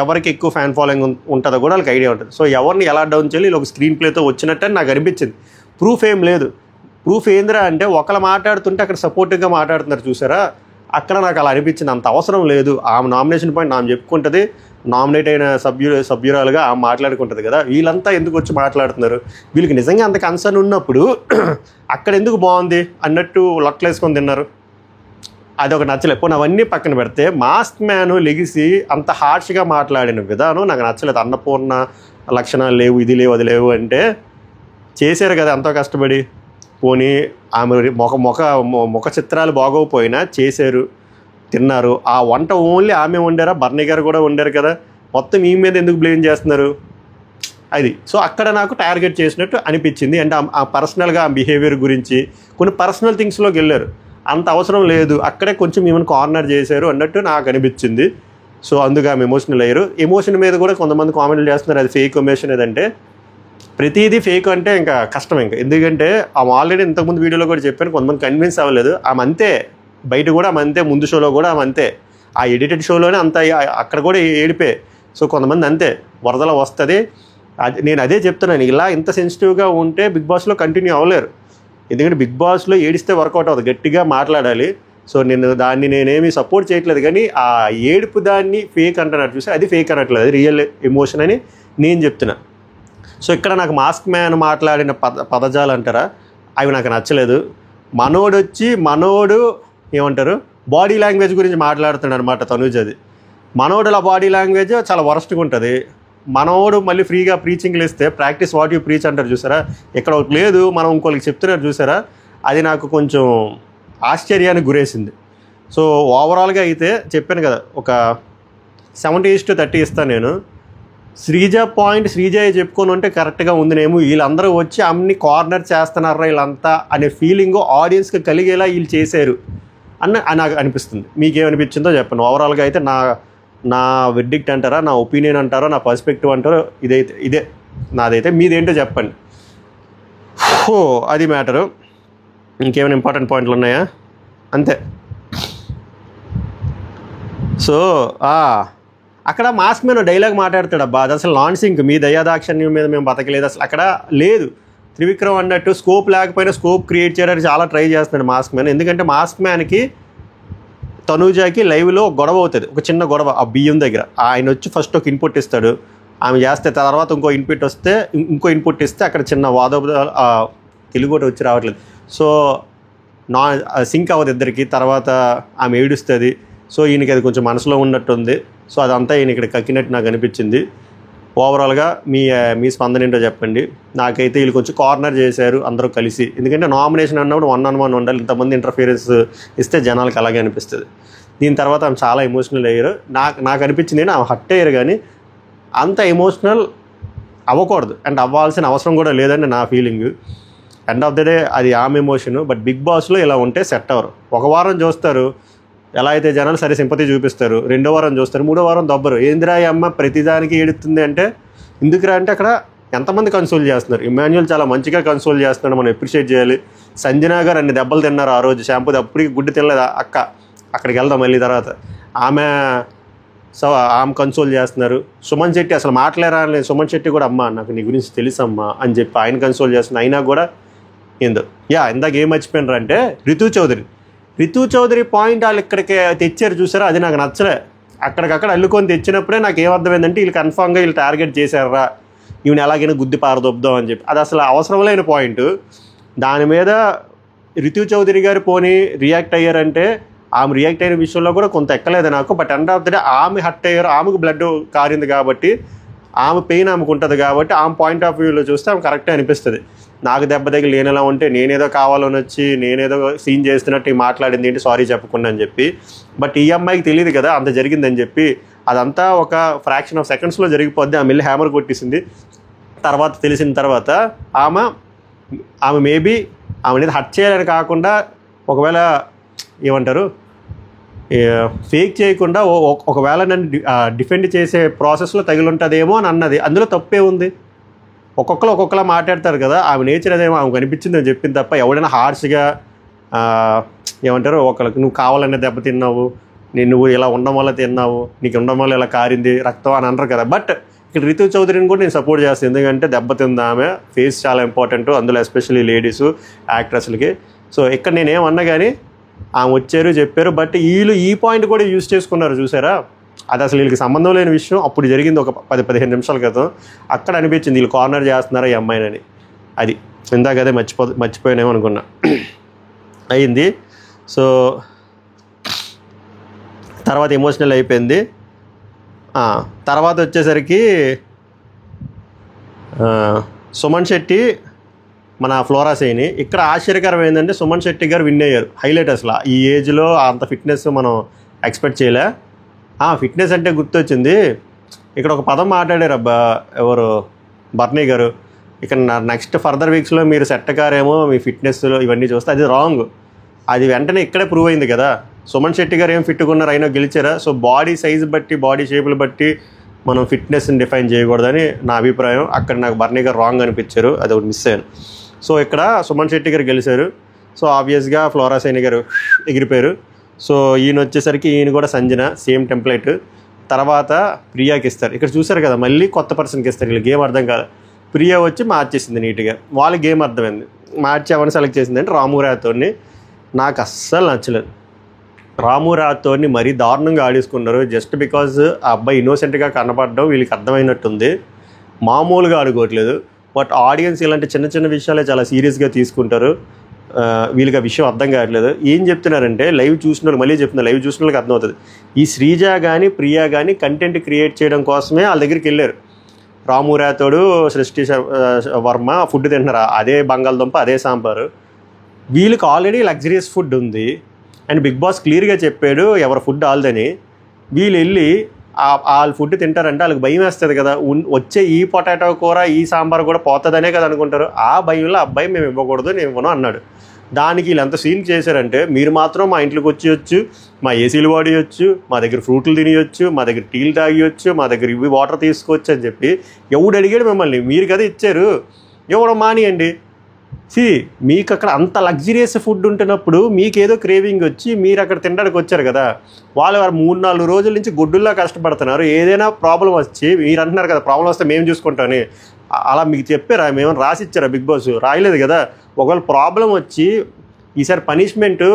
ఎవరికి ఎక్కువ ఫ్యాన్ ఫాలోయింగ్ ఉంటుందో కూడా వాళ్ళకి ఐడియా ఉంటుంది. సో ఎవరిని ఎలా డౌన్ చేయాలి వీళ్ళు ఒక స్క్రీన్ ప్లేతో వచ్చినట్టు నాకు అనిపించింది. ప్రూఫ్ ఏం లేదు. ప్రూఫ్ ఏందిరా అంటే ఒకళ్ళు మాట్లాడుతుంటే అక్కడ సపోర్టివ్గా మాట్లాడుతున్నారు చూసారా, అక్కడ నాకు అలా అనిపించింది. అంత అవసరం లేదు. ఆమె నామినేషన్ పాయింట్ ఆమె చెప్పుకుంటుంది, నామినేట్ అయిన సభ్యురాలుగా ఆమె మాట్లాడుకుంటుంది కదా. వీళ్ళంతా ఎందుకు వచ్చి మాట్లాడుతున్నారు? వీళ్ళకి నిజంగా అంత కన్సర్న్ ఉన్నప్పుడు అక్కడ ఎందుకు బాగుంది అన్నట్టు లొట్టలేసుకొని తిన్నారు. అది ఒక నచ్చలేదు. పోనీ అవన్నీ పక్కన పెడితే మాస్క్ మ్యాన్ లెగిసి అంత హార్ష్గా మాట్లాడిన విధానం నాకు నచ్చలేదు. అన్నపూర్ణ లక్షణాలు లేవు, ఇది లేవు, అది లేవు అంటే చేశారు కదా ఎంతో కష్టపడి. పోనీ ఆమె ముఖ చిత్రాలు బాగోకపోయినా చేశారు, తిన్నారు. ఆ వంట ఓన్లీ ఆమె వండారా? బర్నీ గారు కూడా వండారు కదా. మొత్తం ఈ మీద ఎందుకు బ్లేమ్ చేస్తున్నారు? అది సో అక్కడ నాకు టార్గెట్ చేసినట్టు అనిపించింది. అంటే ఆ పర్సనల్గా ఆ బిహేవియర్ గురించి కొన్ని పర్సనల్ థింగ్స్లోకి వెళ్ళారు. అంత అవసరం లేదు, అక్కడే కొంచెం ఏమైనా కార్నర్ చేశారు అన్నట్టు నాకు అనిపించింది. సో అందుకు ఆమె ఎమోషనల్ అయ్యారు. ఎమోషన్ మీద కూడా కొంతమంది కామెంట్లు చేస్తున్నారు అది ఫేక్ ఎమోషన్ ఏదంటే. ప్రతిదీ ఫేక్ అంటే ఇంకా కష్టం. ఇంకా ఎందుకంటే ఆమె ఆల్రెడీ ఇంతకుముందు వీడియోలో కూడా చెప్పాను, కొంతమంది కన్విన్స్ అవ్వలేదు. ఆమె అంతే, బయట కూడా ఆమె అంతే, ముందు షోలో కూడా ఆమె అంతే, ఆ ఎడిటెడ్ షోలోనే అంత అక్కడ కూడా ఏడిపే. సో కొంతమంది అంతే, వరదలో వస్తుంది. నేను అదే చెప్తున్నాను, ఇలా ఇంత సెన్సిటివ్గా ఉంటే బిగ్ బాస్లో కంటిన్యూ అవ్వలేరు. ఎందుకంటే బిగ్ బాస్లో ఏడిస్తే వర్కౌట్ అవుతుంది, గట్టిగా మాట్లాడాలి. సో నేనేమి సపోర్ట్ చేయట్లేదు, కానీ ఆ ఏడుపు దాన్ని ఫేక్ అంటున్నారు చూసి అది ఫేక్ అనట్లేదు, అది రియల్ ఎమోషన్ అని నేను చెప్తున్నా. సో ఇక్కడ నాకు మాస్క్ మ్యాన్ మాట్లాడిన పదజాలు అంటారా, అవి నాకు నచ్చలేదు. మనోడు ఏమంటారు బాడీ లాంగ్వేజ్ గురించి మాట్లాడుతున్నాడు అనమాట తనూజది. మనోడుల బాడీ లాంగ్వేజ్ చాలా వరస్ట్గా ఉంటుంది. మనోడు మళ్ళీ ఫ్రీగా ప్రీచింగ్లు ఇస్తే ప్రాక్టీస్ వాట్ యూ ప్రీచ్ అంటారు చూసారా, ఇక్కడ ఒకటి లేదు మనం ఇంకోళ్ళకి చెప్తున్నారు చూసారా, అది నాకు కొంచెం ఆశ్చర్యానికి గురేసింది. సో ఓవరాల్గా అయితే చెప్పాను కదా, ఒక 70-30 ఇస్తాను నేను. శ్రీజ పాయింట్ శ్రీజ చెప్పుకొని ఉంటే కరెక్ట్గా ఉందినేమో, వీళ్ళందరూ వచ్చి అన్ని కార్నర్ చేస్తున్నారా వీళ్ళంతా అనే ఫీలింగ్ ఆడియన్స్కి కలిగేలా వీళ్ళు చేశారు నాకు అనిపిస్తుంది. మీకేమనిపించిందో చెప్పండి. ఓవరాల్గా అయితే నా వెర్డిక్ట్ అంటారా, నా ఒపీనియన్ అంటారా, నా పర్స్పెక్టివ్ అంటారో ఇదే నాదైతే. మీదేంటో చెప్పండి. అది మ్యాటరు. ఇంకేమైనా ఇంపార్టెంట్ పాయింట్లు ఉన్నాయా? అంతే. సో అక్కడ మాస్క్ మీద డైలాగ్ మాట్లాడతాడు, అబ్బా అది అసలు నాన్ సింక్, మీ దయాదాక్షణ్యం మీద మేము బతకలేదు అసలు అక్కడ లేదు. త్రివిక్రమ్ అన్నట్టు స్కోప్ లేకపోయినా స్కోప్ క్రియేట్ చేయడానికి చాలా ట్రై చేస్తున్నాడు మాస్క్ మ్యాన్. ఎందుకంటే మాస్క్ మ్యాన్కి తనూజాకి లైవ్లో గొడవ అవుతుంది, ఒక చిన్న గొడవ ఆ బియ్యం దగ్గర. ఆయన వచ్చి ఫస్ట్ ఒక ఇన్పుట్ ఇస్తాడు, ఆమె చేస్తే తర్వాత ఇంకో ఇన్పుట్ ఇస్తే అక్కడ చిన్న వాదోపదాలు, తెలుగు కూడా వచ్చి రావట్లేదు. సో సింక్ అవ్వదు ఇద్దరికి. తర్వాత ఆమె ఏడుస్తుంది. సో ఈయనకి అది కొంచెం మనసులో ఉన్నట్టుంది. సో అదంతా ఈయన ఇక్కడ కక్కినట్టు నాకు అనిపించింది. ఓవరాల్గా మీ స్పందన ఏంటో చెప్పండి. నాకైతే వీళ్ళు కొంచెం కార్నర్ చేశారు అందరూ కలిసి. ఎందుకంటే నామినేషన్ అన్నప్పుడు 1-on-1 ఉండాలి, ఇంతమంది ఇంటర్ఫీరెన్స్ ఇస్తే జనాలకు అలాగే అనిపిస్తుంది. దీని తర్వాత ఆమె చాలా ఎమోషనల్ అయ్యారు. నాకు అనిపించింది ఆమె హట్ అయ్యారు, కానీ అంత ఎమోషనల్ అవ్వకూడదు అండ్ అవ్వాల్సిన అవసరం కూడా లేదని నా feeling. End of the day అది ఆమె ఎమోషను. బట్ బిగ్ బాస్లో ఇలా ఉంటే సెట్ అవ్వరు. ఒక వారం చూస్తారు, ఎలా అయితే జనాలు సరే సింపతి చూపిస్తారు, రెండో వారం చూస్తారు, మూడో వారం దొబ్బరు. ఏందిరా ఈ అమ్మ ప్రతిదానికి ఏడుతుంది అంటే ఎందుకురా అంటే అక్కడ ఎంతమంది కన్సోల్ చేస్తున్నారు. ఇమాన్యుయల్ చాలా మంచిగా కన్సోల్ చేస్తున్నాడు, మనం అప్రిషియేట్ చేయాలి. సంజన గారు అన్ని దెబ్బలు తిన్నారు ఆ రోజు, షాంపూ అప్పటికి గుడ్డు తినలేదు అక్క. అక్కడికి వెళ్దాం మళ్ళీ తర్వాత. ఆమె కన్సోల్ చేస్తున్నారు. సుమన్ శెట్టి అసలు మాట్లాడరా అని, సుమన్ శెట్టి కూడా అమ్మ నాకు నీ గురించి తెలుసమ్మా అని చెప్పి ఆయన కన్సోల్ చేస్తున్నారు. అయినా కూడా ఏందో ఇందాక ఏం మర్చిపోయినారు అంటే రితు చౌదరి పాయింట్ వాళ్ళు ఇక్కడికి తెచ్చారు చూసారా, అది నాకు నచ్చలే. అక్కడికక్కడ అల్లుకొని తెచ్చినప్పుడే నాకు ఏమర్థమైందంటే వీళ్ళు కన్ఫామ్గా వీళ్ళు టార్గెట్ చేశారా, ఈవెన్ ఎలాగైనా గుద్ది పారదొబ్బుదాం అని చెప్పి. అది అసలు అవసరం లేని పాయింట్. దాని మీద రితు చౌదరి గారు పోనీ రియాక్ట్ అయ్యారంటే ఆమె రియాక్ట్ అయిన విషయంలో కూడా కొంత ఎక్కలేదు నాకు. But end of the day ఆమె హట్ అయ్యారు, ఆమెకు బ్లడ్ కారింది కాబట్టి ఆమె పెయిన్ ఆమెకు ఉంటుంది కాబట్టి ఆమె పాయింట్ ఆఫ్ వ్యూలో చూస్తే ఆమె కరెక్టే అనిపిస్తుంది. నాకు దెబ్బ దగ్గర లేనిలా ఉంటే నేనేదో కావాలని వచ్చి నేనేదో సీన్ చేస్తున్నట్టు మాట్లాడింది ఏంటి సారీ చెప్పకుండా అని చెప్పి. బట్ ఈ అమ్మాయికి తెలియదు కదా అంత జరిగిందని చెప్పి. అదంతా ఒక ఫ్రాక్షన్ ఆఫ్ సెకండ్స్లో జరిగిపోద్ది. ఆమె వెళ్ళి హ్యామర్ కొట్టేసింది. తర్వాత తెలిసిన తర్వాత ఆమె మేబీ ఆమె హట్ చేయాలని కాకుండా ఒకవేళ ఏమంటారు ఫేక్ చేయకుండా ఒకవేళ నన్ను డిఫెండ్ చేసే ప్రాసెస్లో తగిలింటుందేమో అని అన్నది. అందులో తప్పే ఉంది. ఒక్కొక్కలా మాట్లాడతారు కదా, ఆమె నేచర్ అదేమో ఆమెకు అనిపించింది అని చెప్పింది తప్ప ఎవడైనా హార్ష్గా ఏమంటారు ఒకళ్ళకి నువ్వు కావాలనే దెబ్బతిన్నావు, నువ్వు ఇలా ఉండడం వల్ల తిన్నావు, నీకు ఉండడం వల్ల ఇలా కారింది రక్తం అని అంటారు కదా. బట్ ఇక్కడ రితు చౌదరిని కూడా నేను సపోర్ట్ చేస్తాను, ఎందుకంటే దెబ్బతింది ఆమె, ఫేస్ చాలా ఇంపార్టెంట్ అందులో ఎస్పెషల్లీ లేడీసు యాక్ట్రెస్లకి. సో ఇక్కడ నేనేమన్నా కానీ ఆమె వచ్చారు చెప్పారు. బట్ వీళ్ళు ఈ పాయింట్ కూడా యూజ్ చేసుకున్నారు చూసారా, అది అసలు వీళ్ళకి సంబంధం లేని విషయం. అప్పుడు జరిగింది ఒక 10-15 నిమిషాల క్రితం. అక్కడ అనిపించింది వీళ్ళు కార్నర్ చేస్తున్నారా ఈ అమ్మాయినని. అది ఇందాక అదే మర్చిపోయానేమో అనుకున్నా అయింది. సో తర్వాత ఎమోషనల్ అయిపోయింది. తర్వాత వచ్చేసరికి సుమన్ శెట్టి మన ఫ్లోరా సైని. ఇక్కడ ఆశ్చర్యకరం ఏంటంటే సుమన్ శెట్టి గారు విన్ అయ్యారు. హైలైట్ అసలు ఈ ఏజ్లో అంత ఫిట్నెస్ మనం ఎక్స్పెక్ట్ చేయలే. ఫిట్నెస్ అంటే గుర్తొచ్చింది, ఇక్కడ ఒక పదం మాట్లాడారు అబ్బా ఎవరు బర్నీ గారు. ఇక్కడ నెక్స్ట్ ఫర్దర్ వీక్స్లో మీరు సెట్ కారేమో మీ ఫిట్నెస్లో ఇవన్నీ చూస్తే అది రాంగ్. అది వెంటనే ఇక్కడే ప్రూవ్ అయింది కదా. సుమన్ శెట్టి గారు ఏం ఫిట్గా ఉన్నారు, అయినా గెలిచారా. సో బాడీ సైజ్ బట్టి బాడీ షేపులు బట్టి మనం ఫిట్నెస్ని డిఫైన్ చేయకూడదని నా అభిప్రాయం. అక్కడ నాకు బర్నీ గారు రాంగ్ అనిపించారు, అది ఒకటి మిస్ అయ్యాను. సో ఇక్కడ సుమన్ శెట్టి గారు గెలిచారు. సో ఆబ్వియస్గా ఫ్లోరా సైని గారు ఎగిరిపోయారు. సో ఈయన వచ్చేసరికి ఈయన కూడా సంజన సేమ్ టెంప్లెట్. తర్వాత ప్రియాకి ఇస్తారు. ఇక్కడ చూసారు కదా మళ్ళీ కొత్త పర్సన్కి ఇస్తారు. వీళ్ళు గేమ్ అర్థం కాదు. ప్రియా వచ్చి మార్చేసింది నీట్గా, వాళ్ళకి గేమ్ అర్థమైంది. మార్చి ఎవరిని సెలెక్ట్ చేసింది అంటే రాము రాథోడ్ని. నాకు అస్సలు నచ్చలేదు. రాము రాథోడ్ని మరీ దారుణంగా ఆడేసుకున్నారు. జస్ట్ బికాజ్ ఆ అబ్బాయి ఇన్నోసెంట్గా కనపడడం వీళ్ళకి అర్థమైనట్టుంది. మామూలుగా ఆడుకోవట్లేదు. బట్ ఆడియన్స్ ఇలాంటి చిన్న చిన్న విషయాలే చాలా సీరియస్గా తీసుకుంటారు. వీళ్ళకి ఆ విషయం అర్థం కావట్లేదు. ఏం చెప్తున్నారంటే లైవ్ చూసిన వాళ్ళు, మళ్ళీ చెప్తున్నారు, లైవ్ చూసిన వాళ్ళకి అర్థమవుతుంది. ఈ శ్రీజ కానీ ప్రియా కానీ కంటెంట్ క్రియేట్ చేయడం కోసమే వాళ్ళ దగ్గరికి వెళ్ళారు. రాము రాథోడు సృష్టి వర్మ ఫుడ్ తింటున్నారు, అదే బంగాళదుంప అదే సాంబారు. వీళ్ళకి ఆల్రెడీ లగ్జరియస్ ఫుడ్ ఉంది అండ్ బిగ్ బాస్ క్లియర్గా చెప్పాడు ఎవరి ఫుడ్ ఆల్దని. వీళ్ళు వెళ్ళి వాళ్ళ ఫుడ్ తింటారంటే వాళ్ళకి భయం వేస్తుంది కదా, వచ్చే ఈ పొటాటో కూర ఈ సాంబార్ కూడా పోతుందనే కదా అనుకుంటారు. ఆ భయంలో అబ్బాయి మేము ఇవ్వకూడదు నేను ఇవ్వను అన్నాడు. దానికి వీళ్ళు ఎంత సీన్ చేశారంటే మీరు మాత్రం మా ఇంట్లోకి వచ్చేయచ్చు, మా ఏసీలు వాడియొచ్చు, మా దగ్గర ఫ్రూట్లు తినేయచ్చు, మా దగ్గర టీలు తాగియొచ్చు, మా దగ్గర ఇవి వాటర్ తీసుకోవచ్చు అని చెప్పి ఎవడు అడిగాడు మిమ్మల్ని, మీరు కదా ఇచ్చారు, ఇవ్వడం మానేయండి. మీకు అక్కడ అంత లగ్జరియస్ ఫుడ్ ఉంటున్నప్పుడు మీకేదో క్రేవింగ్ వచ్చి మీరు అక్కడ తినడానికి వచ్చారు కదా. వాళ్ళు 3-4 రోజుల నుంచి గుడ్డుల్లా కష్టపడుతున్నారు. ఏదైనా ప్రాబ్లం వచ్చి మీరు అంటున్నారు కదా ప్రాబ్లం వస్తే మేము చూసుకుంటామని, అలా మీకు చెప్పారా? మేమేమైనా రాసి ఇచ్చారా? బిగ్ బాస్ రాయలేదు కదా. ఒకవేళ ప్రాబ్లం వచ్చి ఈసారి పనిష్మెంట్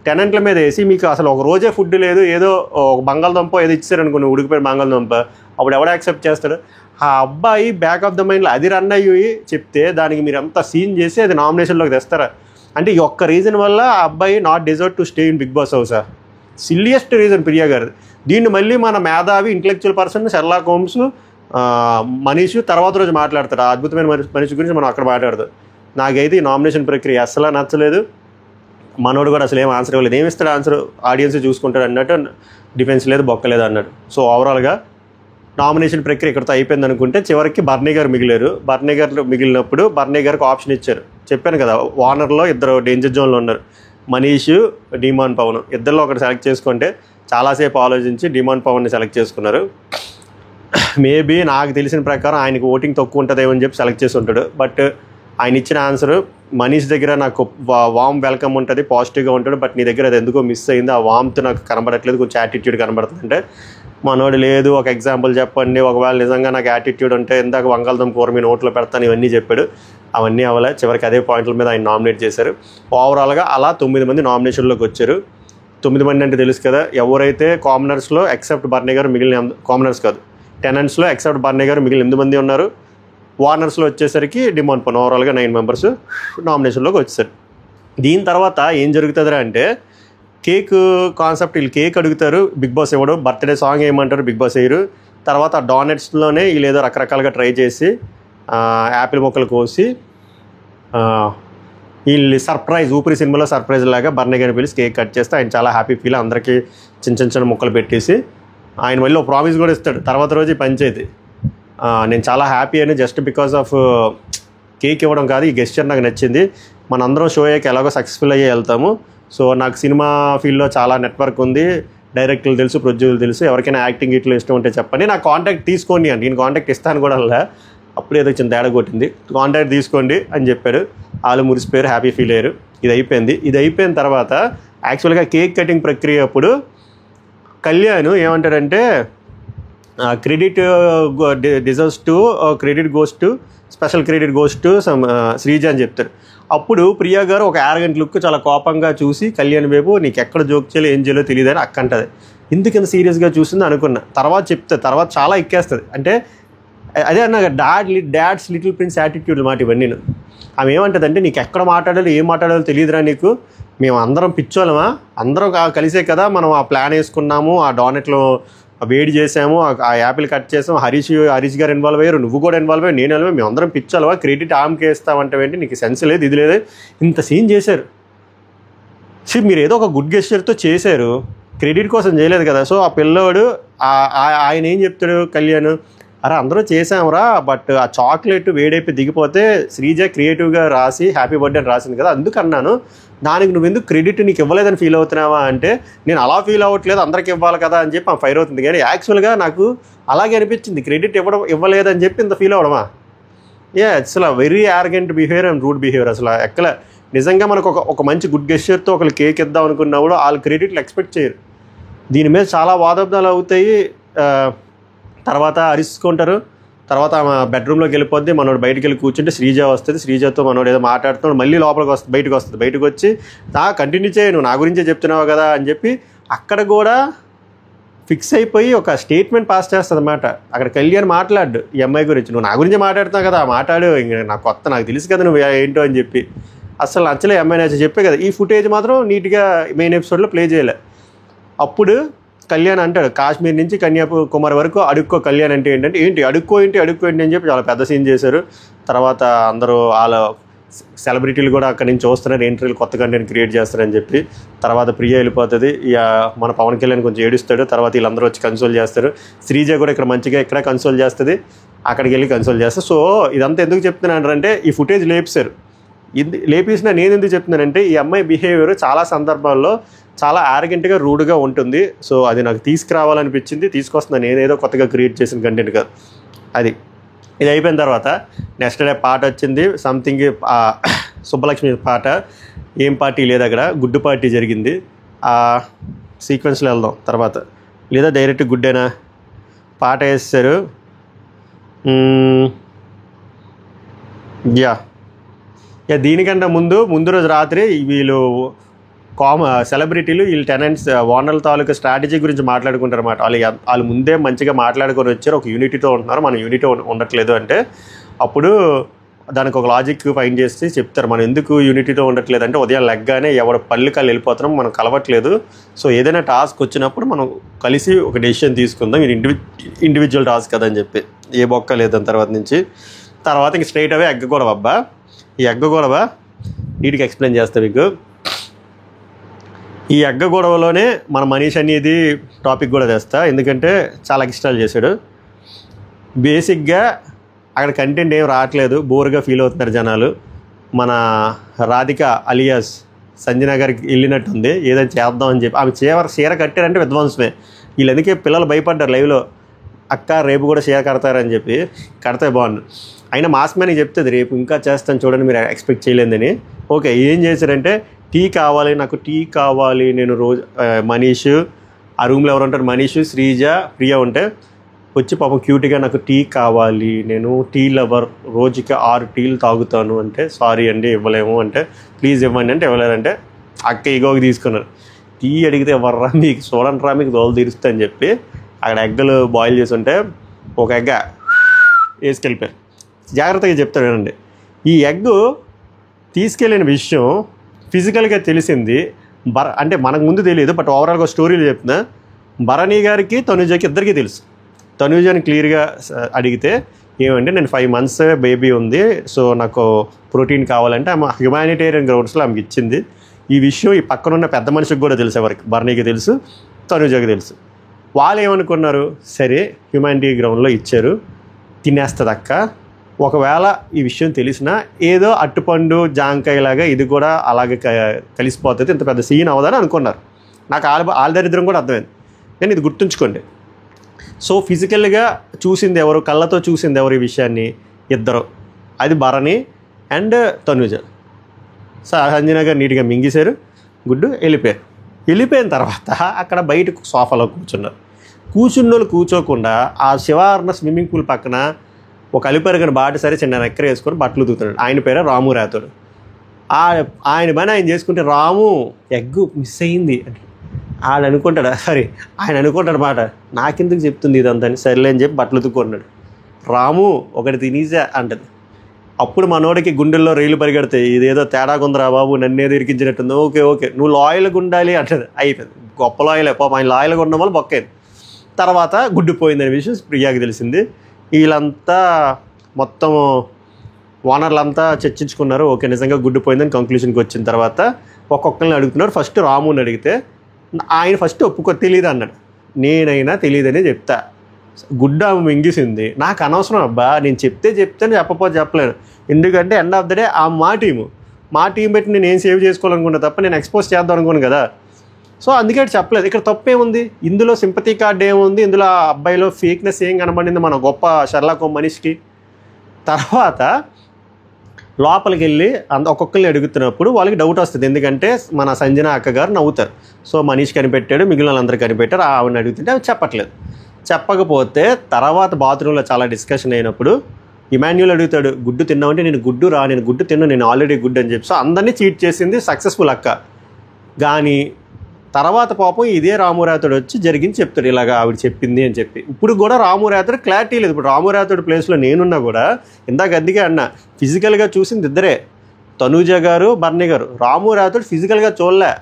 టెనెంట్ల మీద వేసి మీకు అసలు ఒక రోజే ఫుడ్ లేదు, ఏదో ఒక బంగాళదుంప ఏదో ఇచ్చారనుకోండి, ఉడికిపోయిన బంగాళదుంప, అప్పుడు ఎవడ యాక్సెప్ట్ చేస్తాడు? ఆ అబ్బాయి బ్యాక్ ఆఫ్ ద మైండ్లో అది రన్ అయ్యి చెప్తే దానికి మీరు అంతా సీన్ చేసి అది నామినేషన్లోకి తెస్తారా? అంటే ఈ ఒక్క రీజన్ వల్ల ఆ అబ్బాయి not deserve to stay in Bigg Boss హౌసా? Silliest reason Priya garu. దీన్ని మళ్ళీ మన మేధావి intellectual person Sherlock Holmes Manish తర్వాత రోజు మాట్లాడతాడు, ఆ అద్భుతమైన మనిషి గురించి మనం అక్కడ మాట్లాడతాం. నాకైతే ఈ నామినేషన్ ప్రక్రియ అస్సలు నచ్చలేదు. మనోడు కూడా అసలు ఏం ఆన్సర్ ఇవ్వలేదు. ఏమి ఇస్తాడు ఆన్సర్, ఆడియన్స్ చూసుకుంటాడు అన్నట్టు, డిఫెన్స్ లేదు బొక్కలేదు అన్నాడు. సో ఓవరాల్గా నామినేషన్ ప్రక్రియ ఇక్కడితో అయిపోయింది అనుకుంటే చివరికి బర్నీ గారు మిగిలారు. బర్నీ గారు మిగిలినప్పుడు బర్నీ గారికి ఆప్షన్ ఇచ్చారు. చెప్పాను కదా, వార్నర్లో ఇద్దరు డేంజర్ జోన్లో ఉన్నారు, మనీష్, డిమాన్ పవన్. ఇద్దరిలో ఒకటి సెలెక్ట్ చేసుకుంటే చాలాసేపు ఆలోచించి డిమాన్ పవన్ని సెలెక్ట్ చేసుకున్నారు. మేబీ నాకు తెలిసిన ప్రకారం ఆయనకు ఓటింగ్ తక్కువ ఉంటుందేమో అని చెప్పి సెలెక్ట్ చేసి ఉంటాడు. బట్ ఆయన ఇచ్చిన ఆన్సర్, మనీష్ దగ్గర నాకు వామ్ వెల్కమ్ ఉంటుంది, పాజిటివ్గా ఉంటాడు, బట్ నీ దగ్గర అది ఎందుకో మిస్ అయింది, ఆ వామ్తో నాకు కనబడట్లేదు, కొంచెం యాటిట్యూడ్ కనబడుతుంది అంటే, మనోడు లేదు ఒక ఎగ్జాంపుల్ చెప్పండి, ఒకవేళ నిజంగా నాకు యాటిట్యూడ్ ఉంటే ఇందాక బంగాళదుంప కూర మీ నోట్లో పెడతాను ఇవన్నీ చెప్పాడు. అవన్నీ అవ్వలే. చివరికి అదే పాయింట్ల మీద ఆయన నామినేట్ చేశారు. ఓవరాల్గా అలా 9 మంది నామినేషన్లోకి వచ్చారు. 9 మంది అంటే తెలుసు కదా, ఎవరైతే కామనర్స్లో ఎక్సెప్ట్ బర్నీ గారు మిగిలిన, కామనర్స్ కాదు టెనెంట్స్లో ఎక్సెప్ట్ బర్నీ గారు మిగిలిన 8 మంది ఉన్నారు. వార్నర్స్లో వచ్చేసరికి డిమాండ్ పవన్. ఓవరాల్గా 9 మెంబర్స్ నామినేషన్లోకి వచ్చారు. దీని తర్వాత ఏం జరుగుతుందిరా అంటే, కేక్ కాన్సెప్ట్, వీళ్ళు కేక్ అడుగుతారు, బిగ్ బాస్ ఇవ్వడు. బర్త్డే సాంగ్ ఏమంటారు, బిగ్ బాస్ వేయరు. తర్వాత డోనట్స్లోనే వీళ్ళు ఏదో రకరకాలుగా ట్రై చేసి యాపిల్ మొక్కలు కోసి వీళ్ళు సర్ప్రైజ్, ఊపిరి సినిమాలో సర్ప్రైజ్ లాగా బర్నీ గారిని పిలిచి కేక్ కట్ చేస్తే ఆయన చాలా హ్యాపీ ఫీల్, అందరికీ చిన్న చిన్న ముక్కలు పెట్టేసి ఆయన మళ్ళీ ఒక ప్రామిస్ కూడా ఇస్తాడు. తర్వాత రోజు పంచాయతీ, నేను చాలా హ్యాపీ అని, జస్ట్ బికాస్ ఆఫ్ కేక్ ఇవ్వడం కాదు, ఈ గెస్చర్ నాకు నచ్చింది, మనందరం షో అయ్యాక ఎలాగో సక్సెస్ఫుల్ అయ్యే వెళ్తాము. సో నాకు సినిమా ఫీల్డ్లో చాలా నెట్వర్క్ ఉంది, డైరెక్టర్లు తెలుసు, ప్రొడ్యూసర్లు తెలుసు, ఎవరికైనా యాక్టింగ్ ఇట్లా ఇష్టం ఉంటే చెప్పండి, నా కాంటాక్ట్ తీసుకోండి అని. నేను కాంటాక్ట్ ఇస్తాను కూడా అలా, అప్పుడు ఏదో చిన్న తేడా కొట్టింది, కాంటాక్ట్ తీసుకోండి అని చెప్పాడు. వాళ్ళు మురిసిపోయారు, హ్యాపీ ఫీల్ అయ్యారు. ఇది అయిపోయింది. ఇది అయిపోయిన తర్వాత యాక్చువల్గా కేక్ కటింగ్ ప్రక్రియ అప్పుడు కళ్యాణ్ ఏమంటాడంటే, credit deserves to credit goes to special credit goes to Sreeja అని చెప్తారు. అప్పుడు ప్రియా గారు ఒక యారగెంట్ లుక్ చాలా కోపంగా చూసి, కళ్యాణ్ బాబు నీకు ఎక్కడ జోక్ చేయాలో ఏం చేయాలో తెలియదు అని అక్కంటది. ఎందుకంత సీరియస్గా చూసింది అనుకున్నా. తర్వాత చెప్తే తర్వాత చాలా ఎక్కేస్తుంది. అంటే అదే అన్నా, డాడ్స్ లిటిల్ ప్రిన్స్ యాటిట్యూడ్ మాట ఇవన్నీ. ఆమె ఏమంటుందంటే, నీకు ఎక్కడ మాట్లాడాలో ఏం మాట్లాడాలో తెలియదురా నీకు, మేము అందరం పిచ్చోళ్ళమా, అందరం కలిసే కదా మనం ఆ ప్లాన్ వేసుకున్నాము, ఆ డోనెట్లో వేడి చేసాము, ఆ యాపిల్ కట్ చేసాము, హరీష్ గారు ఇన్వాల్వ్ అయ్యారు, నువ్వు కూడా ఇన్వాల్వ్ అయ్యారు, నేను మేము అందరం పిచ్చోళ్ళమా, క్రెడిట్ ఆమెకి వేస్తామంటే ఏంటి, నీకు సెన్స్ లేదు, ఇది లేదు, ఇంత సీన్ చేశారు. మీరు ఏదో ఒక గుడ్ గెస్చర్తో చేశారు, క్రెడిట్ కోసం చేయలేదు కదా. సో ఆ పిల్లోడు ఆయన ఏం చెప్తాడు కళ్యాణ్, అరే అందరూ చేసాంరా, బట్ ఆ చాక్లెట్ వేడైపోయి దిగిపోతే శ్రీజ క్రియేటివ్గా రాసి హ్యాపీ బర్త్డే అని రాసింది కదా, అందుకన్నాను, దానికి నువ్వు ఎందుకు క్రెడిట్ నీకు ఇవ్వలేదని ఫీల్ అవుతున్నావా అంటే, నేను అలా ఫీల్ అవ్వట్లేదు, అందరికి ఇవ్వాలి కదా అని చెప్పి ఫైర్ అవుతుంది. కానీ యాక్చువల్గా నాకు అలాగే అనిపించింది, క్రెడిట్ ఇవ్వలేదని చెప్పి ఇంత ఫీల్ అవ్వడమా. అసలు very arrogant behaviour and rude behaviour. అసలు ఎక్కడ నిజంగా మనకు ఒక మంచి గుడ్ గెస్చర్తో ఒకరు కేక్ ఇద్దాం అనుకున్నప్పుడు వాళ్ళు క్రెడిట్లు ఎక్స్పెక్ట్ చేయరు. దీని మీద చాలా వాదోపదాలు అవుతాయి. తర్వాత అరుచుకుంటారు. తర్వాత ఆమె బెడ్రూమ్లోకి వెళ్ళిపోద్ది, మనోడు బయటకు వెళ్ళి కూర్చుంటే శ్రీజ వస్తుంది, శ్రీజతో మనోడు ఏదో మాట్లాడుతున్నాడు, మళ్ళీ లోపలికి వస్తుంది, బయటకు వచ్చి కంటిన్యూ చేయి, నువ్వు నా గురించే చెప్తున్నావు కదా అని చెప్పి అక్కడ కూడా ఫిక్స్ అయిపోయి ఒక స్టేట్మెంట్ పాస్ చేస్తుంది అన్నమాట. అక్కడ కళ్యాణ్ మాట్లాడు ఈ అమ్మాయి గురించి, నువ్వు నా గురించే మాట్లాడుతున్నావు కదా, మాట్లాడు, ఇంక నాకు తెలుసు కదా నువ్వు ఏంటో అని చెప్పి. అసలు నచ్చలే అమ్మాయి నచ్చ చెప్పే కదా. ఈ ఫుటేజ్ మాత్రం నీట్గా మెయిన్ ఎపిసోడ్లో ప్లే చేయలే. అప్పుడు కళ్యాణ్ అంటాడు, కాశ్మీర్ నుంచి కన్యాకుమారి వరకు అడుక్కో కళ్యాణ్ అంటే ఏంటి అడుక్కో ఏంటి అని చెప్పి చాలా పెద్ద సీన్ చేశారు. తర్వాత అందరూ వాళ్ళ సెలబ్రిటీలు కూడా అక్కడి నుంచి చూస్తున్నారు, ఇంటర్వ్యూలు కొత్త కంటెంట్ క్రియేట్ చేస్తారని చెప్పి. తర్వాత ప్రియ వెళ్ళిపోతుంది, ఇక మన పవన్ కళ్యాణ్ కొంచెం ఏడుస్తాడు. తర్వాత వీళ్ళందరూ వచ్చి కన్సోల్ చేస్తారు. శ్రీజ కూడా ఇక్కడ మంచిగా ఇక్కడ కన్సోల్ చేస్తుంది, అక్కడికి వెళ్ళి కన్సోల్ చేస్తారు. సో ఇదంతా ఎందుకు చెప్తున్నానంటే, ఈ ఫుటేజ్ లేపేసిన నేను ఎందుకు చెప్తున్నానంటే, ఈ అమ్మాయి బిహేవియర్ చాలా సందర్భాల్లో చాలా యారగెంట్గా రూడ్గా ఉంటుంది. సో అది నాకు తీసుకురావాలనిపించింది, తీసుకొస్తున్నాను. నేనేదో కొత్తగా క్రియేట్ చేసిన కంటెంట్ కాదు అది. ఇది అయిపోయిన తర్వాత నెక్స్ట్ డే పాట వచ్చింది, సంథింగ్ సుబ్బలక్ష్మి పాట. ఏం పార్టీ లేదు అక్కడ, గుడ్డు పార్టీ జరిగింది. ఆ సీక్వెన్స్లో వెళ్దాం తర్వాత, లేదా డైరెక్ట్ గుడ్డేనా పాట వేస్తారు. దీనికంటే ముందు రోజు రాత్రి వీళ్ళు సెలబ్రిటీలు వీళ్ళు టెనెంట్స్ ఓనర్ల తాలూకా స్ట్రాటజీ గురించి మాట్లాడుకుంటారు అన్నమాట. వాళ్ళు ముందే మంచిగా మాట్లాడుకొని వచ్చారు, ఒక యూనిటీతో ఉంటున్నారు, మనం యూనిటీ ఉండట్లేదు అంటే అప్పుడు దానికి ఒక లాజిక్ ఫైండ్ చేసి చెప్తారు, మనం ఎందుకు యూనిటీతో ఉండట్లేదు అంటే, ఉదయం లెగ్గానే ఎవడ పళ్ళుకాళ్ళు వెళ్ళిపోతున్నాం, మనం కలవట్లేదు. సో ఏదైనా టాస్క్ వచ్చినప్పుడు మనం కలిసి ఒక డెసిషన్ తీసుకుందాం, ఇది ఇండివిజువల్ టాస్క్ కదా అని చెప్పి. ఏ బొక్క లేదు దాని తర్వాత ఇంక స్ట్రైట్ అవే ఎగ్గ గొడవ అబ్బా. ఈ ఎగ్గ గొడవ నీటికి ఎక్స్ప్లెయిన్ చేస్తా మీకు. ఈ ఎగ్గ గొడవలోనే మన మనీష్ అనేది టాపిక్ కూడా తెస్తా, ఎందుకంటే చాలా ఎక్స్ట్రాలు చేశాడు. బేసిక్గా అక్కడ కంటెంట్ ఏం రావట్లేదు, బోర్గా ఫీల్ అవుతున్నారు జనాలు. మన రాధిక అలియాస్ సంజన గారికి వెళ్ళినట్టుంది, ఏదైనా చేద్దామని చెప్పి. ఆమె చీర కట్టారంటే విధ్వంసమే. వీళ్ళు అందుకే పిల్లలు భయపడ్డారు లైవ్లో, అక్క రేపు కూడా చీర కడతారని చెప్పి. కడితే బాగుండు. అయినా మాస్ మ్యాన్కి చెప్తుంది రేపు ఇంకా చేస్తాను చూడండి, మీరు ఎక్స్పెక్ట్ చేయలేదని. ఓకే, ఏం చేశారంటే టీ కావాలి, నాకు టీ కావాలి. నేను రోజు మనీష్, ఆ రూమ్లో ఎవరు ఉంటారు, మనీష్, శ్రీజ, ప్రియ ఉంటే వచ్చి పాపం క్యూట్గా నాకు టీ కావాలి, నేను టీ లవర్, రోజుకి 6 టీలు తాగుతాను అంటే, సారీ అండి ఇవ్వలేము అంటే, ప్లీజ్ ఇవ్వండి అంటే ఇవ్వలేదంటే అక్క ఈగోకి తీసుకున్నారు. టీ అడిగితే ఎవర్రా మీకు, చూడండి రా మీకు దోలు తీరుస్తా అని చెప్పి అక్కడ ఎగ్గలు బాయిల్ చేసి ఉంటే ఒక ఎగ్గ వేసుకెళ్ళిపోయారు. జాగ్రత్తగా చెప్తాను వినండి. ఈ ఎగ్ తీసుకెళ్ళిన విషయం ఫిజికల్గా తెలిసింది అంటే మనకు ముందు తెలియదు, బట్ ఓవరాల్గా స్టోరీలు చెప్తున్నా. భరణి గారికి తనుజకి ఇద్దరికీ తెలుసు. తనుజని క్లియర్గా అడిగితే ఏమంటే నేను 5 months బేబీ ఉంది, సో నాకు ప్రోటీన్ కావాలంటే ఆమె హ్యుమానిటేరియన్ గ్రౌండ్స్లో ఆమెకి ఇచ్చింది. ఈ విషయం ఈ పక్కనున్న పెద్ద మనిషికి కూడా తెలుసు, ఎవరికి, భరణికి తెలుసు, తనుజకి తెలుసు. వాళ్ళు ఏమనుకున్నారు, సరే హ్యుమానిటీ గ్రౌండ్లో ఇచ్చారు, తినేస్తుంది అక్క. ఒకవేళ ఈ విషయం తెలిసినా ఏదో అట్టుపండు జాంకాయలాగా ఇది కూడా అలాగే కలిసిపోతుంది, ఇంత పెద్ద సీన్ అవ్వదని అనుకున్నారు. నాకు వాళ్ళ దరిద్రం కూడా అర్థమైంది. కానీ ఇది గుర్తుంచుకోండి. సో ఫిజికల్గా చూసింది ఎవరు, కళ్ళతో చూసింది ఎవరు ఈ విషయాన్ని, ఇద్దరు. అది భరణి అండ్ తనుజ. సంజన గారు నీట్గా మింగేశారు, గుడ్డు వెళ్ళిపోయిన తర్వాత అక్కడ బయటకు సోఫాలో కూర్చున్నోళ్ళు కూర్చోకుండా ఆ శివార్ణ స్విమ్మింగ్ పూల్ పక్కన ఒక అలిపెరగని బాటి సరే చిన్న ఎక్కర వేసుకొని బట్టలు ఉతుకుతున్నాడు. ఆయన పేరే రాము రాథోడ్. ఆయన పని ఆయన చేసుకుంటే రాము ఎగ్గు మిస్ అయింది ఆయన అనుకుంటాడు మాట, నాకెందుకు చెప్తుంది ఇదంతా అని. సరేలే అని చెప్పి బట్టలు ఉతుక్కున్నాడు. రాము ఒకటి తినేసా అంటది. అప్పుడు మనోడికి గుండెల్లో రైలు పరిగెడతాయి, ఇదేదో తేడాకుందరా బాబు, నన్నేదో ఇరికించినట్టుంది. ఓకే నువ్వు లాయల్గా ఉండాలి అంటది. అయిపోయింది, గొప్ప లాయలే పాప. ఆయన లాయల్గా ఉండడం వల్ల బొక్కైంది. తర్వాత గుడ్డు పోయిందనే విషయం ప్రియాకి తెలిసింది. వీళ్ళంతా మొత్తం ఓనర్లంతా చర్చించుకున్నారు. ఓకే నిజంగా గుడ్డు పోయిందని కంక్లూషన్కి వచ్చిన తర్వాత ఒక్కొక్కరిని అడుగుతున్నారు. ఫస్ట్ రాముని అడిగితే ఆయన ఫస్ట్ తెలియదు అన్నాడు. నేనైనా తెలియదనే చెప్తా, గుడ్డు ఆమె మింగేసింది, నాకు అనవసరం అబ్బా, నేను చెప్తే చెప్పకపోతే చెప్పలేను. ఎందుకంటే ఎండ్ ఆఫ్ ద డే ఆ మా టీం పెట్టి నేను ఏం సేవ్ చేసుకోవాలనుకున్నా తప్ప నేను ఎక్స్పోజ్ చేద్దాం అనుకోను కదా. సో అందుకే చెప్పలేదు. ఇక్కడ తప్పేముంది, ఇందులో సింపతి కార్డ్ ఏముంది, ఇందులో ఆ అబ్బాయిలో ఫేక్నెస్ ఏం కనబడింది మన గొప్ప షర్లాక్ మనిషికి. తర్వాత లోపలికి వెళ్ళి ఒక్కొక్కరిని అడుగుతున్నప్పుడు వాళ్ళకి డౌట్ వస్తుంది, ఎందుకంటే మన సంజన అక్క గారు నవ్వుతారు. సో మనీష్ కనిపెట్టాడు, మిగిలిన వాళ్ళందరూ కనిపెట్టారు. ఆవిడని అడుగుతుంటే అవి చెప్పట్లేదు. చెప్పకపోతే తర్వాత బాత్రూంలో చాలా డిస్కషన్ అయినప్పుడు ఇమాన్యుల్ అడుగుతాడు, గుడ్డు తిన్నామంటే నేను గుడ్డు తిన్నా, నేను ఆల్రెడీ గుడ్డు అని చెప్పి. సో అందరినీ చీట్ చేసింది సక్సెస్ఫుల్ అక్క. కానీ తర్వాత పాపం ఇదే రాము రాథోడ్ వచ్చి జరిగింది చెప్తాడు, ఇలాగా ఆవిడ చెప్పింది అని చెప్పి. ఇప్పుడు కూడా రాము రాథోడ్ క్లారిటీ లేదు. ఇప్పుడు రాము రాథోడ్ ప్లేస్లో నేనున్నా కూడా ఇందాక అందుకే అన్నా, ఫిజికల్గా చూసింది ఇద్దరే, తనూజ గారు, భరణి గారు. రాము రాథోడ్ ఫిజికల్గా చూడలే.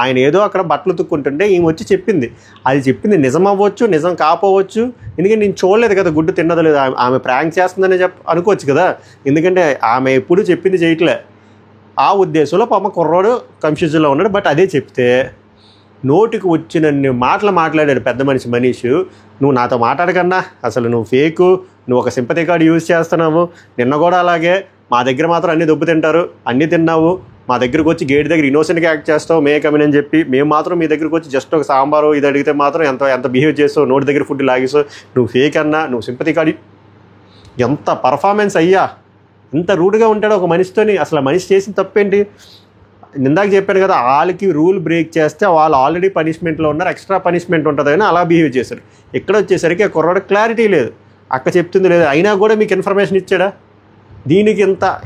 ఆయన ఏదో అక్కడ బట్టలు ఉతుక్కుంటుంటే ఈమె వచ్చి చెప్పింది. అది చెప్పింది నిజం అవ్వచ్చు, నిజం కాపోవచ్చు. ఎందుకంటే నేను చూడలేదు కదా గుడ్డు తిన్నదో లేదు, ఆమె ప్రాంక్ చేస్తుందని అనుకోవచ్చు కదా. ఎందుకంటే ఆమె ఎప్పుడు చెప్పింది చేయట్లే. ఆ ఉద్దేశంలో పాప కుర్రోడు కన్ఫ్యూజన్లో ఉన్నాడు. బట్ అదే చెప్తే నోటికి వచ్చినన్ని మాటలు మాట్లాడాడు పెద్ద మనిషి మనీష్. నువ్వు నాతో మాట్లాడకన్నా, అసలు నువ్వు ఫేకు, నువ్వు ఒక సింపతి కార్డు యూజ్ చేస్తున్నావు. నిన్న కూడా అలాగే మా దగ్గర మాత్రం అన్ని దొబ్బు తింటారు, అన్నీ తిన్నావు, మా దగ్గరకు వచ్చి గేట్ దగ్గర ఇన్నోసెంట్గా యాక్ట్ చేస్తావు, మే కమిన్ అని చెప్పి. మేము మాత్రం మీ దగ్గరకు వచ్చి జస్ట్ ఒక సాంబారు ఇది అడిగితే మాత్రం ఎంత బిహేవ్ చేస్తావు, నోటి దగ్గర ఫుడ్ లాగేసావు. నువ్వు ఫేక్ అన్నా, నువ్వు సింపతి కార్డు. ఎంత పర్ఫార్మెన్స్ అయ్యా, ఎంత రూడ్గా ఉంటాడో ఒక మనిషితోని. అసలు మనిషి చేసిన తప్పేంటి? ఇందాక చెప్పాను కదా, వాళ్ళకి రూల్ బ్రేక్ చేస్తే వాళ్ళు ఆల్రెడీ పనిష్మెంట్లో ఉన్నారు, ఎక్స్ట్రా పనిష్మెంట్ ఉంటుంది అని అలా బిహేవ్ చేశారు. ఇక్కడ వచ్చేసరికి ఆ కుర్రాడు క్లారిటీ లేదు, అక్క చెప్తుంది లేదు, అయినా కూడా మీకు ఇన్ఫర్మేషన్ ఇచ్చాడా? దీనికి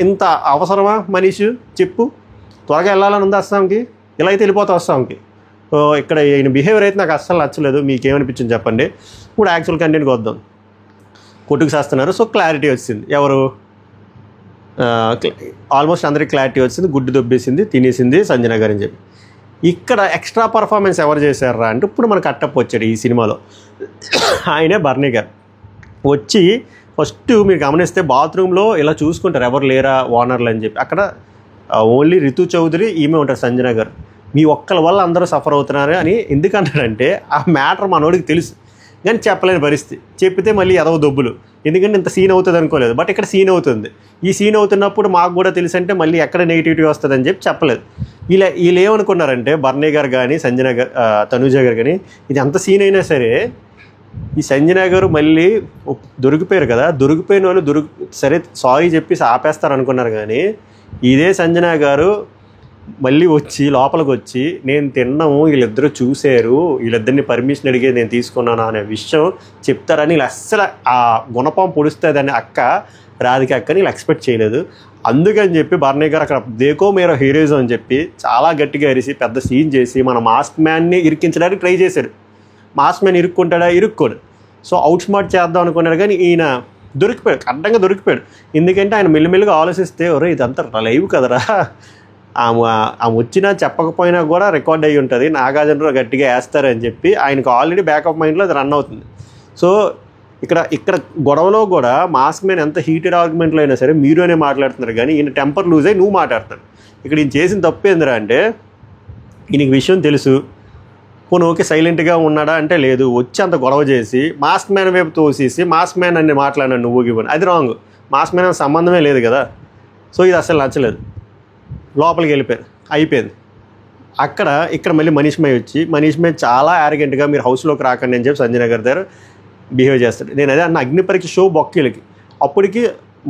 ఇంత అవసరమా మనీష్? చెప్పు. త్వరగా వెళ్ళాలని ఉంది అస్సాంకి, ఇలా అయితే వెళ్ళిపోతా అస్సాంకి. ఇక్కడ ఈయన బిహేవియర్ అయితే నాకు అస్సలు నచ్చలేదు. మీకేమనిపించింది చెప్పండి. ఇప్పుడు యాక్చువల్ కంటెంట్కి వద్దాం. కొట్టుకు చేస్తున్నారు. సో క్లారిటీ వచ్చింది, ఎవరు ఆల్మోస్ట్ అందరికి క్లారిటీ వచ్చింది, గుడ్డు దొబ్బేసింది, తినేసింది సంజన గారు అని చెప్పి. ఇక్కడ ఎక్స్ట్రా పర్ఫార్మెన్స్ ఎవరు చేశారా అంటే ఇప్పుడు మనకు అట్టప్ వచ్చాడు ఈ సినిమాలో, ఆయనే భరణి గారు. వచ్చి ఫస్ట్ మీరు గమనిస్తే బాత్రూంలో ఇలా చూసుకుంటారు ఎవరు లేరా ఓనర్లు అని చెప్పి. అక్కడ ఓన్లీ రితు చౌదరి ఈమె ఉంటారు సంజన గారు. మీ ఒక్కల వల్ల అందరూ సఫర్ అవుతున్నారు అని ఎందుకంటారంటే ఆ మ్యాటర్ మనోడికి తెలుసు కానీ చెప్పలేని పరిస్థితి. చెప్పితే మళ్ళీ ఎదవ దొబ్బులు, ఎందుకంటే ఇంత సీన్ అవుతుంది అనుకోలేదు. బట్ ఇక్కడ సీన్ అవుతుంది. ఈ సీన్ అవుతున్నప్పుడు మాకు కూడా తెలుసు అంటే మళ్ళీ ఎక్కడ నెగిటివిటీ వస్తుంది అని చెప్పి చెప్పలేదు. వీళ్ళు ఏమనుకున్నారంటే బర్నీ గారు కానీ సంజన గారు తనూజ గారు కానీ ఇది అంత సీన్ అయినా సరే ఈ సంజన గారు మళ్ళీ దొరికిపోయారు కదా, దొరికిపోయిన వాళ్ళు సరే సారీ చెప్పేసి ఆపేస్తారు అనుకున్నారు. కానీ ఇదే సంజన గారు మళ్ళీ వచ్చి లోపలికి వచ్చి నేను తిన్నాము, వీళ్ళిద్దరూ చూశారు, వీళ్ళిద్దరిని పర్మిషన్ అడిగే నేను తీసుకున్నాను అనే విషయం చెప్తారని వీళ్ళు అస్సలు ఆ గుణపం పొడుస్తుందని రాధిక అక్కని వీళ్ళు ఎక్స్పెక్ట్ చేయలేదు. అందుకని చెప్పి బర్నీ గారు అక్కడ దేకో మేరో హీరోయిజం అని చెప్పి చాలా గట్టిగా అరిసి పెద్ద సీన్ చేసి మన మాస్క్ మ్యాన్ని ఇరికించడానికి ట్రై చేశాడు. మాస్క్ మ్యాన్ ఇరుక్కుంటాడా, ఇరుక్కోడు. సో అవుట్ స్మార్ట్ చేద్దాం అనుకున్నాడు కానీ ఈయన దొరికిపోయాడు, అడ్డంగా దొరికిపోయాడు. ఎందుకంటే ఆయన మెల్లిమెల్లిగా ఆలోచిస్తే ఒరే ఇదంతా లైవ్ కదరా, ఆమె వచ్చినా చెప్పకపోయినా కూడా రికార్డ్ అయ్యి ఉంటుంది, నాగార్జునరావు గట్టిగా వేస్తారని చెప్పి ఆయనకు ఆల్రెడీ బ్యాకప్ మైండ్లో అది రన్ అవుతుంది. సో ఇక్కడ గొడవలో కూడా మాస్క్ మ్యాన్ ఎంత హీటెడ్ ఆర్గ్యుమెంట్లో అయినా సరే మీరు అనే మాట్లాడుతున్నారు కానీ ఈయన టెంపర్ లూజ్ అయ్యి నువ్వు మాట్లాడుతాడు. ఇక్కడ ఈయన చేసిన తప్పు ఏందిరా అంటే ఈయనకి విషయం తెలుసు, పోను ఓకే సైలెంట్గా ఉన్నాడా అంటే లేదు, వచ్చి అంత గొడవ చేసి మాస్క్ మ్యాన్ వైపు తోసేసి మాస్క్ మ్యాన్ అన్ని మాట్లాడినాడు నువ్వు ఇవ్వను, అది రాంగ్. మాస్క్ మ్యాన్ సంబంధమే లేదు కదా. సో ఇది అసలు నచ్చలేదు. లోపలికి వెళ్ళిపోయారు, అయిపోయింది. ఇక్కడ మళ్ళీ మనీష్మయ్య వచ్చి మనీష్మయ్య చాలా యారగెంట్గా మీరు హౌస్లోకి రాకండి అని చెప్పి సంజన గారి దగ్గర బిహేవ్ చేస్తాడు. నేను అదే అన్న అగ్నిపరీక్ష షో బొక్కీలకి అప్పటికి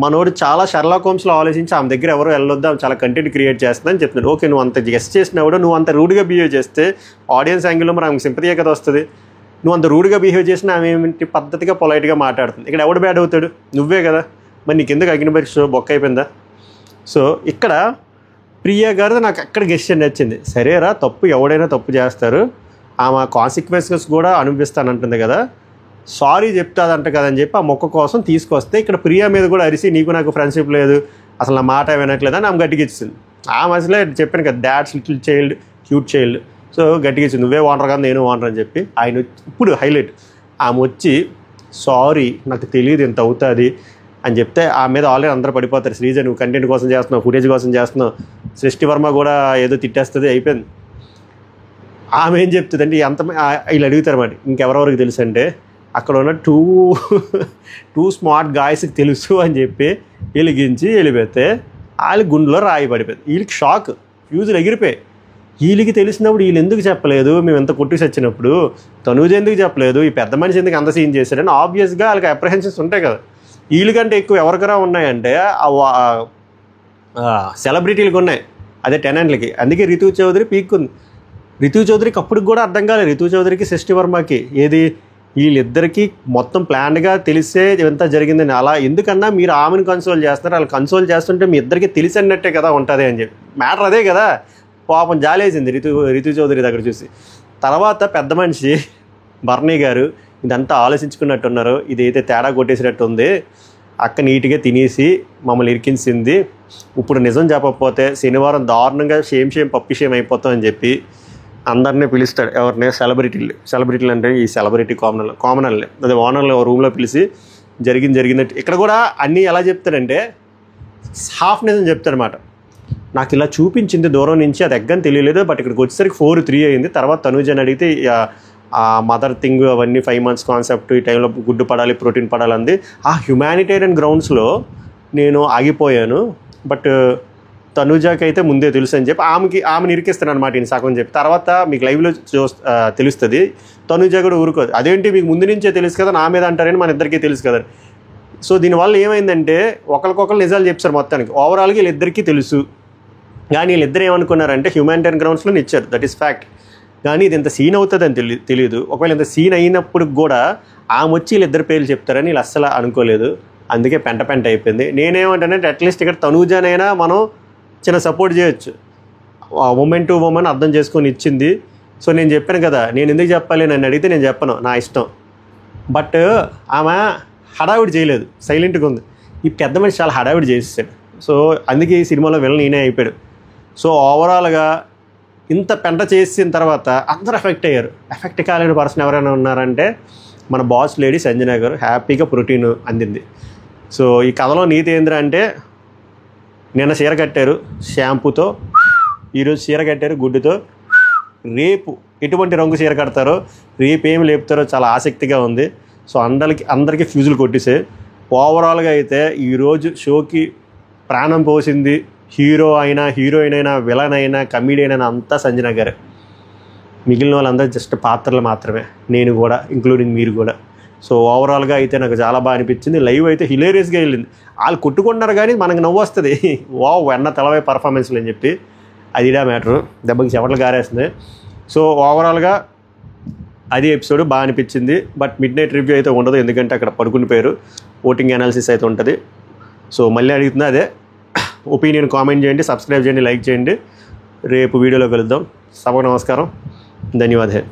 మనోడు చాలా షర్లాక్ హోమ్స్లో ఆలోచించి ఆమె దగ్గర ఎవరో వెళ్ళొద్దాం చాలా కంటెంట్ క్రియేట్ చేస్తుందని చెప్తున్నాడు. ఓకే నువ్వు అంత గెస్ట్ చేసినా కూడా నువ్వు అంత రూడ్గా బిహేవ్ చేస్తే ఆడియన్స్ యాంగిల్లో మరి ఆమెకు సింపతియే కదా వస్తుంది. నువ్వు అంత రూడ్గా బిహేవ్ చేసినా ఆమె ఏమిటి పద్ధతిగా పొలైట్గా మాట్లాడుతుంది. ఇక్కడ ఎవడు బ్యాడ్ అవుతాడు, నువ్వే కదా. మరి నీకు ఎందుకు అగ్నిపరీక్ష షో బొక్క అయిపోయిందా? సో ఇక్కడ ప్రియా గారు నాకు అక్కడ గెస్ట్ నచ్చింది. సరేరా తప్పు ఎవడైనా తప్పు చేస్తారు, ఆమె కాన్సిక్వెన్సెస్ కూడా అనుభవిస్తానంటుంది కదా, సారీ చెప్తాదంట కదని చెప్పి ఆ మొక్క కోసం తీసుకొస్తే ఇక్కడ ప్రియా మీద కూడా అరిసి నీకు నాకు ఫ్రెండ్షిప్ లేదు, అసలు నా మాట వినట్లేదు అని ఆమె గట్టిగా ఇచ్చింది. ఆమె అసలే చెప్పాను కదా dad's little child cute child. So గట్టిగా ఇచ్చింది నువ్వే ఓనర్ కదా నేను ఓనర్ అని చెప్పి. ఆయన ఇప్పుడు హైలైట్ ఆమె వచ్చి సారీ నాకు తెలియదు ఇంత అవుతుంది అని చెప్తే ఆ మీద ఆల్రెడీ అందరూ పడిపోతారు. శ్రీజ నువ్వు కంటెంట్ కోసం చేస్తున్నావు, ఫుటేజ్ కోసం చేస్తున్నావు, సృష్టి వర్మ కూడా ఏదో తిట్టేస్తుంది, అయిపోయింది. ఆమె ఏం చెప్తుంది అంటే అంత వీళ్ళు అడుగుతారు మరి ఇంకెవరెవరికి తెలుసు అంటే అక్కడ ఉన్న టూ స్మార్ట్ గాయస్కి తెలుసు అని చెప్పి వెలిగించి వెళ్ళిపోతే వాళ్ళ గుండెలో రాయి పడిపోయింది. వీళ్ళకి షాక్, ఫ్యూజులు ఎగిరిపోయి. వీళ్ళకి తెలిసినప్పుడు వీళ్ళు ఎందుకు చెప్పలేదు, మేము ఎంత కొట్టి వచ్చినప్పుడు తనూజ ఎందుకు చెప్పలేదు, ఈ పెద్ద మనిషి ఎందుకు అంత సీన్ చేశారని ఆబ్వియస్గా వాళ్ళకి అప్రహెన్షన్స్ ఉంటాయి కదా. వీళ్ళకంటే ఎక్కువ ఎవరికరా ఉన్నాయంటే సెలబ్రిటీలకు ఉన్నాయి, అదే టెనెంట్లకి. అందుకే రితు చౌదరి పీక్కుంది. రితు చౌదరికి అప్పటికి కూడా అర్థం కాలేదు, రితు చౌదరికి సృష్టి వర్మకి ఏది వీళ్ళిద్దరికీ మొత్తం ప్లాన్గా తెలిసే ఎంత జరిగిందని. అలా ఎందుకన్నా మీరు ఆమెను కన్సోల్ చేస్తున్నారు, వాళ్ళు కన్సోల్ చేస్తుంటే మీ ఇద్దరికి తెలిసి అన్నట్టే కదా ఉంటుంది అని చెప్పి మ్యాటర్ అదే కదా. పాపం జాలేసింది రితు చౌదరి దగ్గర చూసి. తర్వాత పెద్ద మనిషి బర్నీ గారు ఇదంతా ఆలోచించుకున్నట్టున్నారు, ఇదైతే తేడా కొట్టేసినట్టు ఉంది, అక్క నీట్గా తినేసి మమ్మల్ని ఇరికించింది, ఇప్పుడు నిజం చెప్పకపోతే శనివారం దారుణంగా షేమ్ పప్పి షేమ్ అయిపోతాం అని చెప్పి అందరినీ పిలుస్తాడు. ఎవరిని సెలబ్రిటీలు అంటే ఈ సెలబ్రిటీ కామనర్లే అదే ఓనర్లు రూమ్లో పిలిచి జరిగినట్టు. ఇక్కడ కూడా అన్నీ ఎలా చెప్తాడంటే హాఫ్ నిజం చెప్తాడనమాట. నాకు ఇలా చూపించింది దూరం నుంచి, అది ఎగ్గని తెలియలేదు, బట్ ఇక్కడికి వచ్చేసరికి 4-3 అయింది. తర్వాత తనూజని అడిగితే ఆ మదర్ థింగ్ అవన్నీ 5 months కాన్సెప్ట్, ఈ టైంలో గుడ్డు పడాలి ప్రోటీన్ పడాలి అంది. ఆ హ్యుమానిటేరియన్ గ్రౌండ్స్లో నేను ఆగిపోయాను, బట్ తనూజకి అయితే ముందే తెలుసు అని చెప్పి ఆమెను ఇరికిస్తాను అనమాట ఈయన సగం చెప్పి. తర్వాత మీకు లైవ్లో తెలుస్తుంది తనూజ కూడా ఊరుకోదు, అదేంటి మీకు ముందు నుంచే తెలుసు కదా నా మీద అంటారని మన ఇద్దరికీ తెలుసు కదా. సో దీనివల్ల ఏమైందంటే ఒకరికొకరు నిజాలు చెప్పారు మొత్తానికి. ఓవరాల్గా వీళ్ళిద్దరికీ తెలుసు, కానీ వీళ్ళిద్దరు ఏమనుకున్నారంటే హ్యూమానిటేరియన్ గ్రౌండ్స్లో ఇచ్చారు, దట్ ఈస్ ఫ్యాక్ట్. కానీ ఇది ఇంత సీన్ అవుతుందని తెలియదు. ఒకవేళ ఇంత సీన్ అయినప్పుడు కూడా ఆమె వచ్చి వీళ్ళిద్దరు పేర్లు చెప్తారని వీళ్ళు అస్సలు అనుకోలేదు. అందుకే పెంట అయిపోయింది. నేనేమంటానంటే అట్లీస్ట్ ఇక్కడ తనూజనైనా మనం చిన్న సపోర్ట్ చేయొచ్చు, ఉమెన్ టు ఉమెన్ అర్థం చేసుకొని ఇచ్చింది. సో నేను చెప్పాను కదా, నేను ఎందుకు చెప్పాలి నన్ను అడిగితే నేను చెప్పను, నా ఇష్టం. బట్ ఆమె హడావిడి చేయలేదు, సైలెంట్గా ఉంది. ఈ పెద్ద మనిషి చాలా హడావిడి చేసేసాడు. సో అందుకే ఈ సినిమాలో విలన్ ఈయనే అయిపోయాడు. సో ఓవరాల్గా ఇంత పెంట చేసిన తర్వాత అందరూ ఎఫెక్ట్ అయ్యారు. ఎఫెక్ట్ కాలేని పర్సన్ ఎవరైనా ఉన్నారంటే మన బాస్ లేడీ సంజన గారు హ్యాపీగా ప్రోటీన్ అందింది. సో ఈ కథలో నీతి ఏంద్రా అంటే, నిన్న చీర కట్టారు షాంపూతో, ఈరోజు చీర కట్టారు గుడ్డుతో, రేపు ఎటువంటి రంగు చీర కడతారో, రేపు ఏమి లేపుతారో చాలా ఆసక్తిగా ఉంది. సో అందరికీ ఫ్యూజులు కొట్టేసే. ఓవరాల్గా అయితే ఈరోజు షోకి ప్రాణం పోసింది హీరో అయినా, హీరోయిన్ అయినా, విలన్ అయినా, కమీడియన్ అయినా అంతా సంజన గారే. మిగిలిన వాళ్ళందరూ జస్ట్ పాత్రలు మాత్రమే, నేను కూడా ఇంక్లూడింగ్ మీరు కూడా. సో ఓవరాల్గా అయితే నాకు చాలా బాగా అనిపించింది. లైవ్ అయితే హిలేరియస్గా వెళ్ళింది. వాళ్ళు కొట్టుకుంటున్నారు కానీ మనకు నవ్వు వస్తుంది, వెన్న తెలవై పర్ఫార్మెన్స్లు అని చెప్పి. అదిడా మ్యాటరు, దెబ్బకి చెమటలు గారేస్తుంది. సో ఓవరాల్గా అది ఎపిసోడ్ బాగా అనిపించింది. బట్ మిడ్ నైట్ రివ్యూ అయితే ఉండదు, ఎందుకంటే అక్కడ పడుకుని పోయారు. ఓటింగ్ అనాలిసిస్ అయితే ఉంటుంది. సో మళ్ళీ అడుగుతున్నా అదే, ఒపీనియన్ కామెంట్ చేయండి, సబ్స్క్రైబ్ చేయండి, లైక్ చేయండి. రేపు వీడియోలో కలుద్దాం. సభకు నమస్కారం, ధన్యవాదాలు.